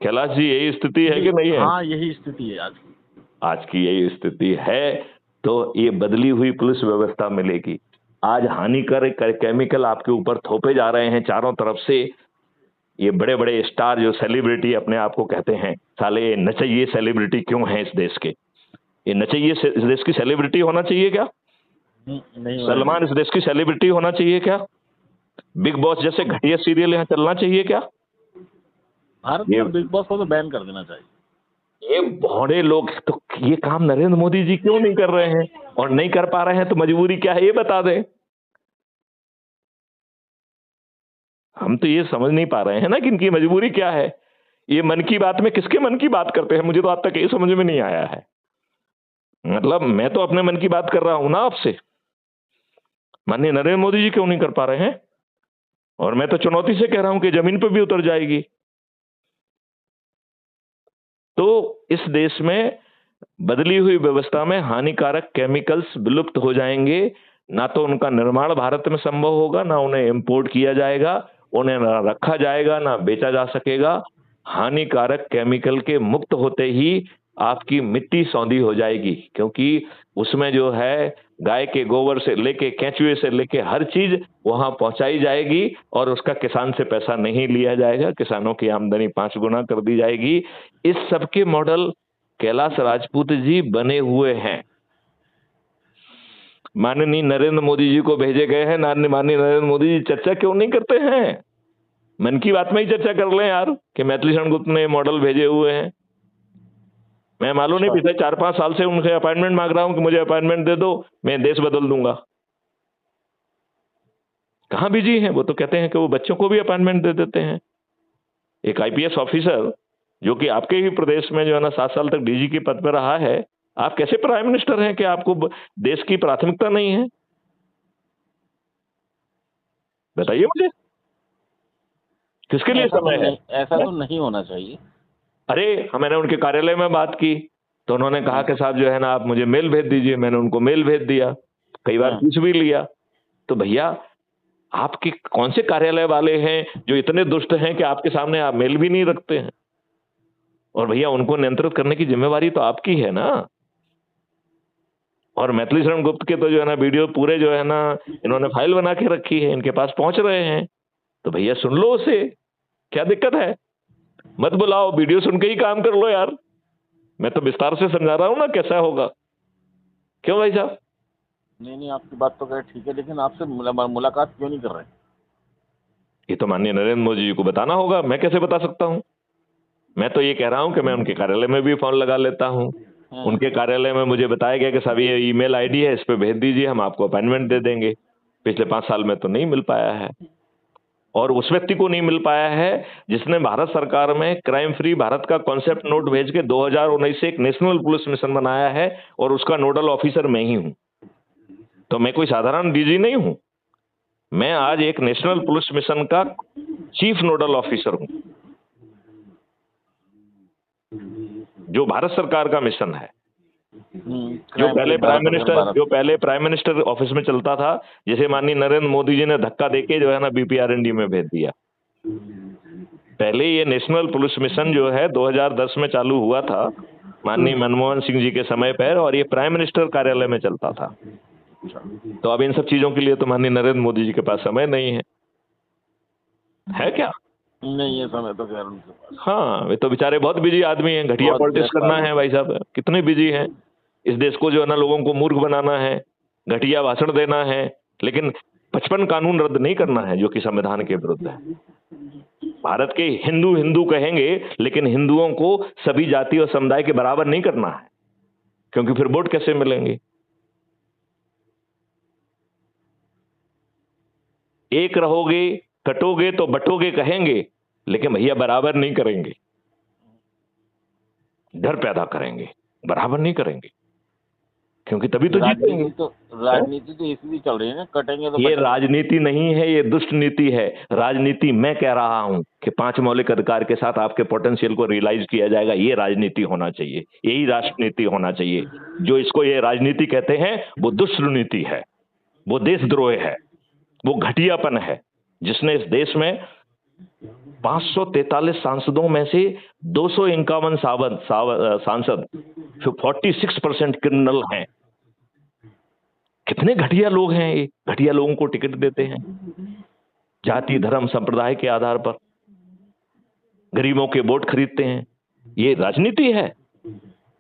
कैलाश जी? यही स्थिति है कि नहीं है? हाँ, यही स्थिति है आज की। आज की यही स्थिति है। तो ये बदली हुई पुलिस व्यवस्था मिलेगी। आज हानिकारक केमिकल आपके ऊपर थोपे जा रहे हैं चारों तरफ से। ये बड़े बड़े स्टार जो सेलिब्रिटी अपने आप को कहते हैं, साले नचइये सेलिब्रिटी क्यों हैं इस देश के? ये नचइये इस देश की सेलिब्रिटी होना चाहिए क्या? नहीं, सलमान इस देश की सेलिब्रिटी होना चाहिए क्या? बिग बॉस जैसे घटिया सीरियल यहाँ चलना चाहिए क्या? भारत में बिग बॉस को तो बैन कर देना चाहिए। ये भोड़े लोग, तो ये काम नरेंद्र मोदी जी क्यों नहीं कर रहे हैं? और नहीं कर पा रहे हैं तो मजबूरी क्या है ये बता दें। हम तो ये समझ नहीं पा रहे हैं ना कि इनकी मजबूरी क्या है। ये मन की बात में किसके मन की बात करते हैं, मुझे तो आज तक ये समझ में नहीं आया है। मतलब मैं तो अपने मन की बात कर रहा हूं ना आपसे, माननीय नरेंद्र मोदी जी क्यों नहीं कर पा रहे हैं? और मैं तो चुनौती से कह रहा हूं कि जमीन पर भी उतर जाएगी। तो इस देश में बदली हुई व्यवस्था में हानिकारक केमिकल्स विलुप्त हो जाएंगे। ना तो उनका निर्माण भारत में संभव होगा, ना उन्हें इंपोर्ट किया जाएगा, उन्हें ना रखा जाएगा, ना बेचा जा सकेगा। हानिकारक केमिकल के मुक्त होते ही आपकी मिट्टी सौंधी हो जाएगी, क्योंकि उसमें जो है गाय के गोबर से लेके केंचुए से लेके हर चीज वहां पहुंचाई जाएगी, और उसका किसान से पैसा नहीं लिया जाएगा, किसानों की आमदनी 5 गुना कर दी जाएगी। इस सब के मॉडल कैलाश राजपूत जी बने हुए हैं। माननीय नरेंद्र मोदी जी को भेजे गए हैं। माननीय नरेंद्र मोदी जी चर्चा क्यों नहीं करते हैं? मन की बात में ही चर्चा कर लें यार, कि मैथिली शरण गुप्त ने मॉडल भेजे हुए हैं। मैं मालूम नहीं पिछले 4-5 साल से उनसे अपॉइंटमेंट मांग रहा हूं कि मुझे अपॉइंटमेंट दे दो, मैं देश बदल दूंगा। कहां बिजी हैं वो? तो कहते हैं कि वो बच्चों को भी अपॉइंटमेंट दे देते हैं। एक आईपीएस ऑफिसर जो कि आपके ही प्रदेश में जो है ना 7 साल तक डीजी के पद पर रहा है, आप कैसे प्राइम मिनिस्टर हैं कि आपको देश की प्राथमिकता नहीं है? बताइए मुझे, किसके लिए समय है? ऐसा तो नहीं होना चाहिए। अरे मैंने उनके कार्यालय में बात की तो उन्होंने कहा कि साहब जो है ना आप मुझे मेल भेज दीजिए। मैंने उनको मेल भेज दिया, कई बार पूछ भी लिया। तो भैया आपके कौन से कार्यालय वाले हैं जो इतने दुष्ट हैं कि आपके सामने आप मेल भी नहीं रखते हैं? और भैया उनको नियंत्रित करने की जिम्मेवारी तो आपकी है ना। और मैथिली शरण गुप्त के तो जो है ना वीडियो पूरे जो है ना इन्होंने फाइल बना के रखी है, इनके पास पहुंच रहे हैं। तो भैया सुन लो उसे, क्या दिक्कत है? मत बुलाओ, वीडियो सुन के ही काम कर लो यार। मैं तो विस्तार से समझा रहा हूं ना कैसा होगा। क्यों भाई साहब? नहीं, आपकी बात तो खैर ठीक है, लेकिन आपसे मुलाकात क्यों नहीं कर रहे? ये तो माननीय नरेंद्र मोदी जी को बताना होगा, मैं कैसे बता सकता हूं? मैं तो ये कह रहा हूं कि मैं उनके कार्यालय में भी फोन लगा लेता हूं। उनके कार्यालय में मुझे बताया गया कि साहब ये ईमेल आईडी है, इस पे भेज दीजिए, हम आपको अपॉइंटमेंट दे देंगे। पिछले 5 साल में तो नहीं मिल पाया है। और उस व्यक्ति को नहीं मिल पाया है जिसने भारत सरकार में क्राइम फ्री भारत का कॉन्सेप्ट नोट भेज के 2019 से एक नेशनल पुलिस मिशन बनाया है, और उसका नोडल ऑफिसर मैं ही हूं। तो मैं कोई साधारण डीजी नहीं हूं, मैं आज एक नेशनल पुलिस मिशन का चीफ नोडल ऑफिसर हूं, जो भारत सरकार का मिशन है। जो पहले प्राइम मिनिस्टर ऑफिस में चलता था, जिसे माननीय नरेंद्र मोदी जी ने धक्का देके जो है ना बीपीआरएनडी में भेज दिया। पहले ये नेशनल पुलिस मिशन जो है 2010 में चालू हुआ था माननीय मनमोहन सिंह जी के समय पर, और ये प्राइम मिनिस्टर कार्यालय में चलता था। तो अब इन सब चीजों के लिए तो माननीय नरेंद्र मोदी जी के पास समय नहीं है क्या? नहीं, ये समय तो खैर उनके पास। हाँ, वे तो बेचारे बहुत बिजी आदमी हैं, घटिया पॉलिटिक्स करना है भाई साहब, कितने बिजी हैं। इस देश को जो है ना लोगों को मूर्ख बनाना है, घटिया भाषण देना है, लेकिन 55 कानून रद्द नहीं करना है जो कि संविधान के विरुद्ध है। भारत के हिंदू हिंदू कहेंगे, लेकिन हिंदुओं को सभी जाति और समुदाय के बराबर नहीं करना है, क्योंकि फिर वोट कैसे मिलेंगे? एक रहोगे, कटोगे तो बटोगे कहेंगे, लेकिन भैया बराबर नहीं करेंगे, डर पैदा करेंगे, बराबर नहीं करेंगे, क्योंकि तभी तो जीतेंगे। राजनीति तो इसलिए चल रही है ना, कटेंगे तो ये राजनीति नहीं है, ये दुष्ट नीति है। राजनीति मैं कह रहा हूं कि 5 मौलिक अधिकार के साथ आपके पोटेंशियल को रियलाइज किया जाएगा, ये राजनीति होना चाहिए, यही राष्ट्रनीति होना चाहिए। जो इसको ये राजनीति कहते हैं वो दुष्ट नीति है, वो देशद्रोह है, वो घटियापन है, जिसने इस देश में 543 सांसदों में से 251 सांसद, 46% क्रिमिनल हैं। कितने घटिया लोग हैं ये, घटिया लोगों को टिकट देते हैं जाति धर्म संप्रदाय के आधार पर, गरीबों के वोट खरीदते हैं। ये राजनीति है,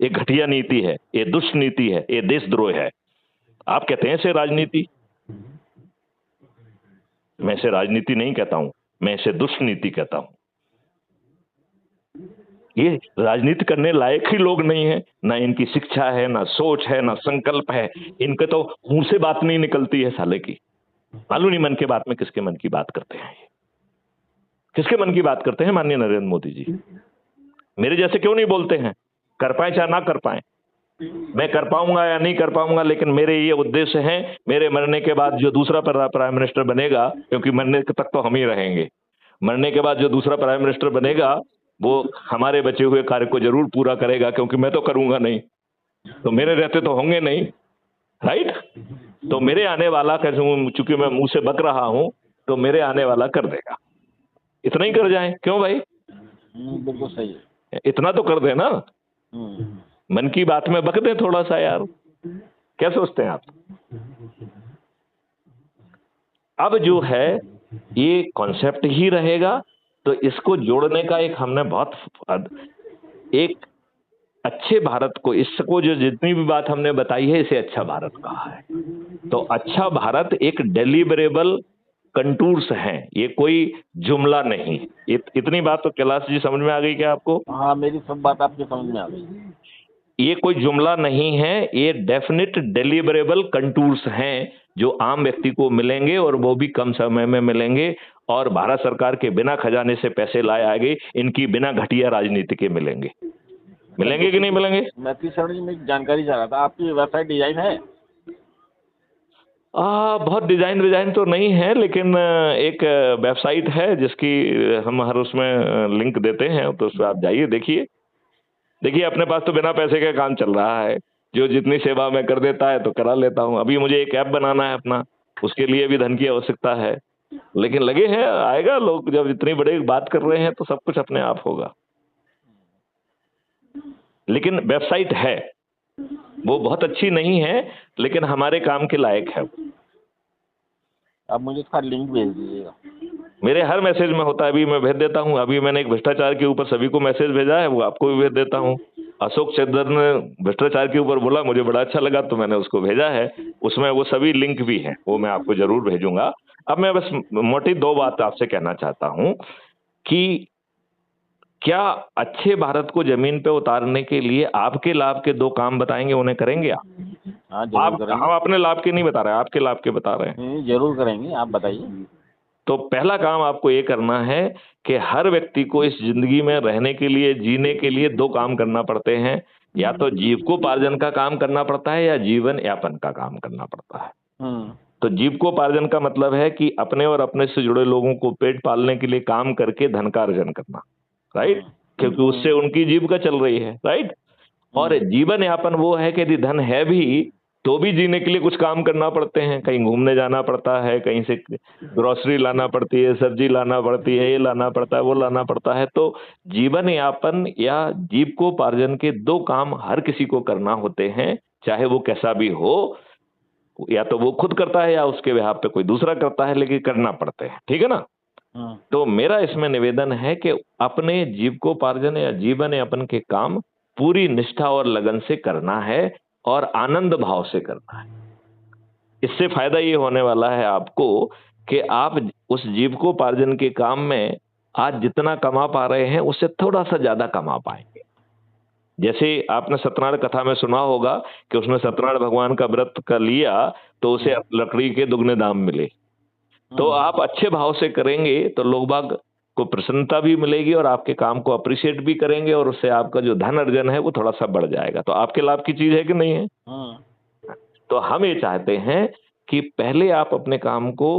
ये घटिया नीति है, ये दुष्ट नीति है, ये देशद्रोह है। आप कहते हैं इसे राजनीति, मैं इसे राजनीति नहीं कहता हूं, मैं इसे दुष्ट नीति कहता हूं। ये राजनीति करने लायक ही लोग नहीं है, ना इनकी शिक्षा है, ना सोच है, ना संकल्प है। इनके तो मुंह से बात नहीं निकलती है साले की, मालूम नहीं मन के बात में किसके मन की बात करते हैं। ये किसके मन की बात करते हैं माननीय नरेंद्र मोदी जी? मेरे जैसे क्यों नहीं बोलते हैं? कर पाए चाहे ना कर पाए, मैं कर पाऊंगा या नहीं कर पाऊंगा, लेकिन मेरे ये उद्देश्य हैं, मेरे मरने के बाद जो दूसरा प्राइम मिनिस्टर बनेगा, क्योंकि मरने तक तो हम ही रहेंगे, मरने के बाद जो दूसरा प्राइम मिनिस्टर बनेगा वो हमारे बचे हुए कार्य को जरूर पूरा करेगा, क्योंकि मैं तो करूंगा नहीं, तो मेरे रहते तो होंगे नहीं, राइट? तो मेरे आने वाला, चूंकि मैं मुंह से बक रहा हूं, तो मेरे आने वाला कर देगा। इतना ही कर जाए, क्यों भाई? बिल्कुल सही है, इतना तो कर देना, मन की बात में बक दे थोड़ा सा यार। क्या सोचते हैं आप? अब जो है ये कॉन्सेप्ट ही रहेगा, तो इसको जोड़ने का एक हमने बहुत एक अच्छे भारत को, इसको जो जितनी भी बात हमने बताई है, इसे अच्छा भारत कहा है। तो अच्छा भारत एक डेलिबरेबल कंटूर्स हैं, ये कोई जुमला नहीं। इतनी बात तो कैलाश जी समझ में आ गई क्या आपको? हाँ, मेरी सब बात आपकी समझ में आ गई। ये कोई जुमला नहीं है, ये डेफिनेट डेलिबरेबल कंटूर्स हैं जो आम व्यक्ति को मिलेंगे, और वो भी कम समय में मिलेंगे। और भारत सरकार के बिना खजाने से पैसे लाए आएंगे, इनकी बिना घटिया राजनीति के मिलेंगे। मिलेंगे कि नहीं मिलेंगे? मैथिली शरण जी, मैं एक जानकारी चाह रहा था, आपकी वेबसाइट डिजाइन है? बहुत डिजाइन तो नहीं है, लेकिन एक वेबसाइट है जिसकी हम हर उसमें लिंक देते हैं, तो उसमें आप जाइए, देखिए अपने पास तो बिना पैसे का काम चल रहा है, जो जितनी सेवा में कर देता है तो करा लेता हूँ। अभी मुझे एक ऐप बनाना है अपना, उसके लिए भी धन की आवश्यकता है, लेकिन लगे हैं, आएगा। लोग जब इतनी बड़ी बात कर रहे हैं तो सब कुछ अपने आप होगा। लेकिन वेबसाइट है, वो बहुत अच्छी नहीं है, लेकिन हमारे काम के लायक है। आप मुझे उसका लिंक भेज दीजिएगा। मेरे हर मैसेज में होता है, अभी मैं भेज देता हूँ। अभी मैंने एक भ्रष्टाचार के ऊपर सभी को मैसेज भेजा है, वो आपको भी भेज देता हूँ। अशोक चंद्र ने भ्रष्टाचार के ऊपर बोला, मुझे बड़ा अच्छा लगा, तो मैंने उसको भेजा है। उसमें वो सभी लिंक भी हैं, वो मैं आपको जरूर भेजूंगा। अब मैं बस मोटी दो बात आपसे कहना चाहता हूँ कि क्या अच्छे भारत को जमीन पे उतारने के लिए आपके लाभ के दो काम बताएंगे, उन्हें करेंगे आप? हाँ, जरूर आप करेंगे। हम अपने लाभ के नहीं बता रहे हैं, आपके लाभ के बता रहे हैं। जरूर करेंगे, आप बताइए। तो पहला काम आपको ये करना है कि हर व्यक्ति को इस जिंदगी में रहने के लिए, जीने के लिए दो काम करना पड़ते हैं। या तो जीविकोपार्जन का काम करना पड़ता है या जीवन यापन का काम करना पड़ता है। तो जीविकोपार्जन का मतलब है कि अपने और अपने से जुड़े लोगों को पेट पालने के लिए काम करके धन का अर्जन करना, राइट? क्योंकि उससे उनकी जीविका चल रही है, राइट? और जीवन यापन वो है कि यदि धन है भी तो भी जीने के लिए कुछ काम करना पड़ते हैं। कहीं घूमने जाना पड़ता है, कहीं से ग्रोसरी लाना पड़ती है, सब्जी लाना पड़ती है, ये लाना पड़ता है, वो लाना पड़ता है। तो जीवन यापन या जीविकोपार्जन के दो काम हर किसी को करना होते हैं, चाहे वो कैसा भी हो। या तो वो खुद करता है या उसके बेहाव पे कोई दूसरा करता है, लेकिन करना पड़ते हैं, ठीक है ना? तो मेरा इसमें निवेदन है कि अपने जीविकोपार्जन या जीवन यापन के काम पूरी निष्ठा और लगन से करना है और आनंद भाव से करना है। इससे फायदा ये होने वाला है आपको कि आप उस जीविकोपार्जन के काम में आज जितना कमा पा रहे हैं उससे थोड़ा सा ज्यादा कमा पाएंगे। जैसे आपने सत्यनारायण कथा में सुना होगा कि उसने सत्यनारायण भगवान का व्रत कर लिया तो उसे लकड़ी के दुगने दाम मिले। तो आप अच्छे भाव से करेंगे तो लोग बाग को प्रसन्नता भी मिलेगी और आपके काम को अप्रिशिएट भी करेंगे, और उससे आपका जो धन अर्जन है वो थोड़ा सा बढ़ जाएगा। तो आपके लाभ की चीज है कि नहीं है? तो हम ये चाहते हैं कि पहले आप अपने काम को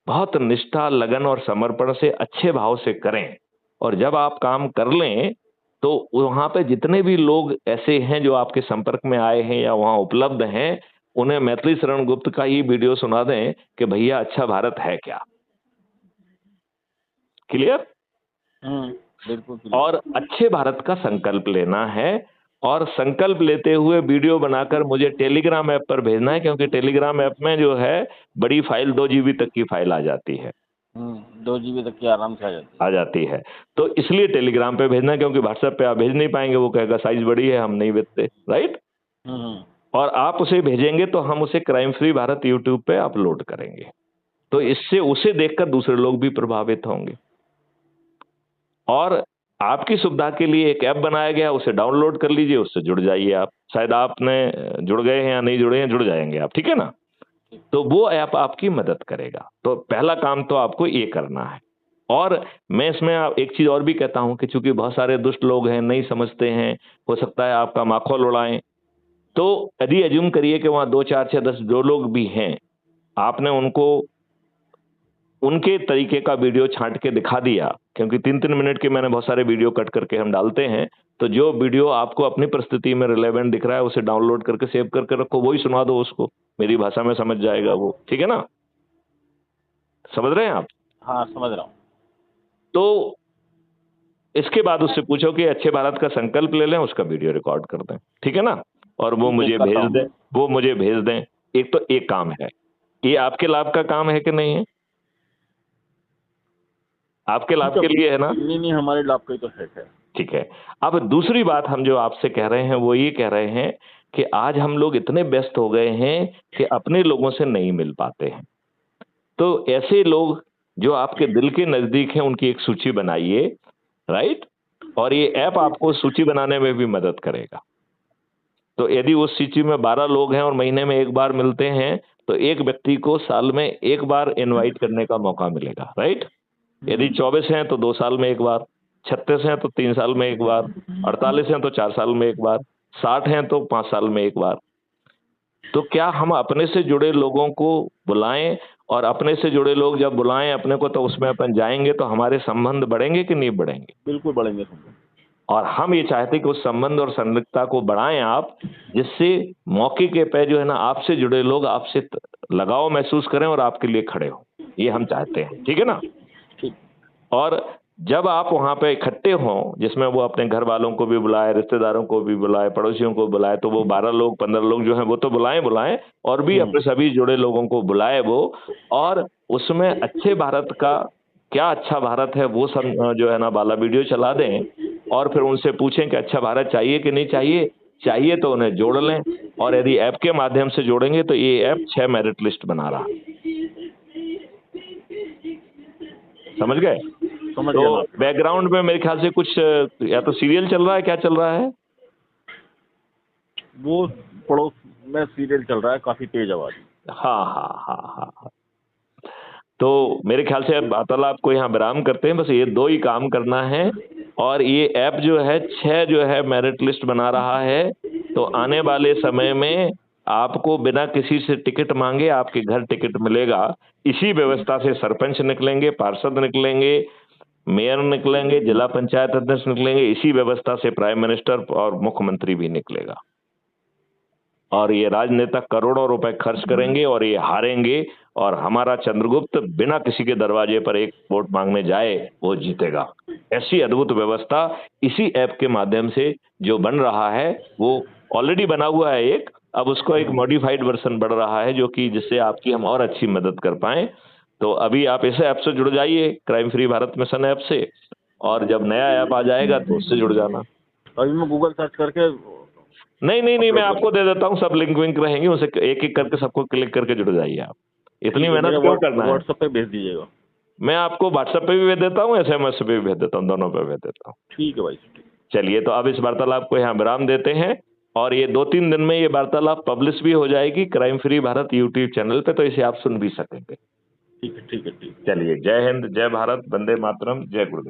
बहुत निष्ठा, लगन और समर्पण से अच्छे भाव से करें, और जब आप काम कर लें तो वहां पे जितने भी लोग ऐसे हैं जो आपके संपर्क में आए हैं या वहां उपलब्ध हैं, उन्हें मैथिली शरण गुप्त का ये वीडियो सुना दें कि भैया अच्छा भारत है क्या। क्लियर? बिल्कुल। और अच्छे भारत का संकल्प लेना है, और संकल्प लेते हुए वीडियो बनाकर मुझे टेलीग्राम ऐप पर भेजना है, क्योंकि टेलीग्राम ऐप में जो है बड़ी फाइल 2 GB तक की फाइल आ जाती है। 2 GB तक की आराम से आ जाती है। तो इसलिए टेलीग्राम पे भेजना, क्योंकि व्हाट्सएप पे आप भेज नहीं पाएंगे, वो कहेगा साइज बड़ी है, हम नहीं भेजते, राइट? और आप उसे भेजेंगे तो हम उसे क्राइम फ्री भारत यूट्यूब पे अपलोड करेंगे। तो इससे उसे देखकर दूसरे लोग भी प्रभावित होंगे। और आपकी सुविधा के लिए एक ऐप बनाया गया, उसे डाउनलोड कर लीजिए, उससे जुड़ जाइए आप। शायद आपने जुड़ गए हैं या नहीं जुड़े हैं, जुड़ जाएंगे आप, ठीक है ना? तो वो ऐप आपकी मदद करेगा। तो पहला काम तो आपको ये करना है। और मैं इसमें एक चीज और भी कहता हूं कि चूंकि बहुत सारे दुष्ट लोग हैं, नहीं समझते हैं, हो सकता है आपका माखौल उड़ाएं। तो यदि एज्यूम करिए कि वहां 2, 4, 6, 10 जो लोग भी हैं, आपने उनको उनके तरीके का वीडियो छांट के दिखा दिया, क्योंकि 3-3 मिनट के मैंने बहुत सारे वीडियो कट करके हम डालते हैं। तो जो वीडियो आपको अपनी परिस्थिति में रिलेवेंट दिख रहा है उसे डाउनलोड करके सेव करके रखो, वही सुना दो उसको, मेरी भाषा में समझ जाएगा वो, ठीक है ना? समझ रहे हैं आप? हाँ, समझ रहा हूँ। तो इसके बाद उससे पूछो कि अच्छे भारत का संकल्प ले लें, उसका वीडियो रिकॉर्ड कर दें, ठीक है ना? और वो मुझे भेज दें। एक तो एक काम है, ये आपके लाभ का काम है कि नहीं है? आपके लाभ के लिए है ना? नहीं, हमारे लाभ का ही तो है। ठीक है। अब दूसरी बात हम जो आपसे कह रहे हैं वो ये कह रहे हैं कि आज हम लोग इतने व्यस्त हो गए हैं कि अपने लोगों से नहीं मिल पाते हैं। तो ऐसे लोग जो आपके दिल के नजदीक हैं उनकी एक सूची बनाइए, राइट? और ये ऐप आपको सूची बनाने में भी मदद करेगा। तो यदि उस सूची में 12 लोग हैं और महीने में एक बार मिलते हैं, तो एक व्यक्ति को साल में एक बार इनवाइट करने का मौका मिलेगा, राइट? यदि 24 हैं तो 2 साल में एक बार, 36 हैं तो 3 साल में एक बार, 48 हैं तो 4 साल में एक बार, 60 हैं तो 5 साल में एक बार। तो क्या हम अपने से जुड़े लोगों को बुलाएं, और अपने से जुड़े लोग जब बुलाएं अपने को तो उसमें अपन जाएंगे तो हमारे संबंध बढ़ेंगे कि नहीं बढ़ेंगे? बिल्कुल बढ़ेंगे संबंध। और हम ये चाहते हैं कि उस संबंध और संलिप्तता को बढ़ाएं आप, जिससे मौके के पे जो है ना आपसे जुड़े लोग आपसे लगाव महसूस करें और आपके लिए खड़े हों। ये हम चाहते हैं, ठीक है ना? ठीक। और जब आप वहां पे इकट्ठे हों, जिसमें वो अपने घर वालों को भी बुलाए, रिश्तेदारों को भी बुलाए, पड़ोसियों को बुलाए, तो वो 12 लोग 15 लोग जो हैं वो तो बुलाएं और भी अपने सभी जुड़े लोगों को बुलाए वो, और उसमें अच्छे भारत का क्या अच्छा भारत है वो सब जो है ना वाला वीडियो चला दें, और फिर उनसे पूछें कि अच्छा भारत चाहिए कि नहीं चाहिए। चाहिए तो उन्हें जोड़ लें, और यदि ऐप के माध्यम से जोड़ेंगे तो ये ऐप 6 मेरिट लिस्ट बना रहा है। समझ गए? समझ तो गया। बैकग्राउंड में मेरे ख्याल से कुछ या तो सीरियल चल रहा है, क्या चल रहा है? वो पड़ोस में सीरियल चल रहा है, काफी तेज आवाज। हाँ हाँ हाँ हाँ हाँ। तो मेरे ख्याल से अब वार्तालाप को यहाँ विराम करते हैं, बस ये 2 ही काम करना है। और ये ऐप जो है 6 जो है मेरिट लिस्ट बना रहा है, तो आने वाले समय में आपको बिना किसी से टिकट मांगे आपके घर टिकट मिलेगा। इसी व्यवस्था से सरपंच निकलेंगे, पार्षद निकलेंगे, मेयर निकलेंगे, जिला पंचायत अध्यक्ष निकलेंगे, इसी व्यवस्था से प्राइम मिनिस्टर और मुख्यमंत्री भी निकलेगा। और ये राजनेता करोड़ों रुपए खर्च करेंगे और ये हारेंगे, और हमारा चंद्रगुप्त बिना किसी के दरवाजे पर एक वोट मांगने जाए वो जीतेगा। ऐसी अद्भुत व्यवस्था इसी ऐप के माध्यम से जो बन रहा है, वो ऑलरेडी बना हुआ है एक, अब उसको एक मॉडिफाइड वर्जन बढ़ रहा है, जो कि जिससे आपकी हम और अच्छी मदद कर पाए। तो अभी आप इस ऐप से जुड़ जाइए, crime free Bharat mission app से, और जब नया ऐप आ जाएगा तो उससे जुड़ जाना। अभी मैं गूगल सर्च करके नहीं, मैं आपको दे देता हूँ, सब लिंक विंक रहेंगे, उसे एक एक करके सबको क्लिक करके जुड़ जाइए आप। इतनी मेहनत क्यों करना है? व्हाट्सएप पे भेज दीजिएगा। मैं आपको व्हाट्सएप पे भी भेज देता हूँ, SMS पे भी भेज देता हूँ, दोनों पे भेज देता हूँ। ठीक है भाई। चलिए, तो अब इस वार्तालाप को यहाँ विराम देते हैं, और ये 2-3 दिन में ये वार्तालाप पब्लिश भी हो जाएगी crime free Bharat YouTube channel पे, तो इसे आप सुन भी सकेंगे। ठीक है। चलिए, जय हिंद, जय भारत, वंदे मातरम, जय गुरुदेव।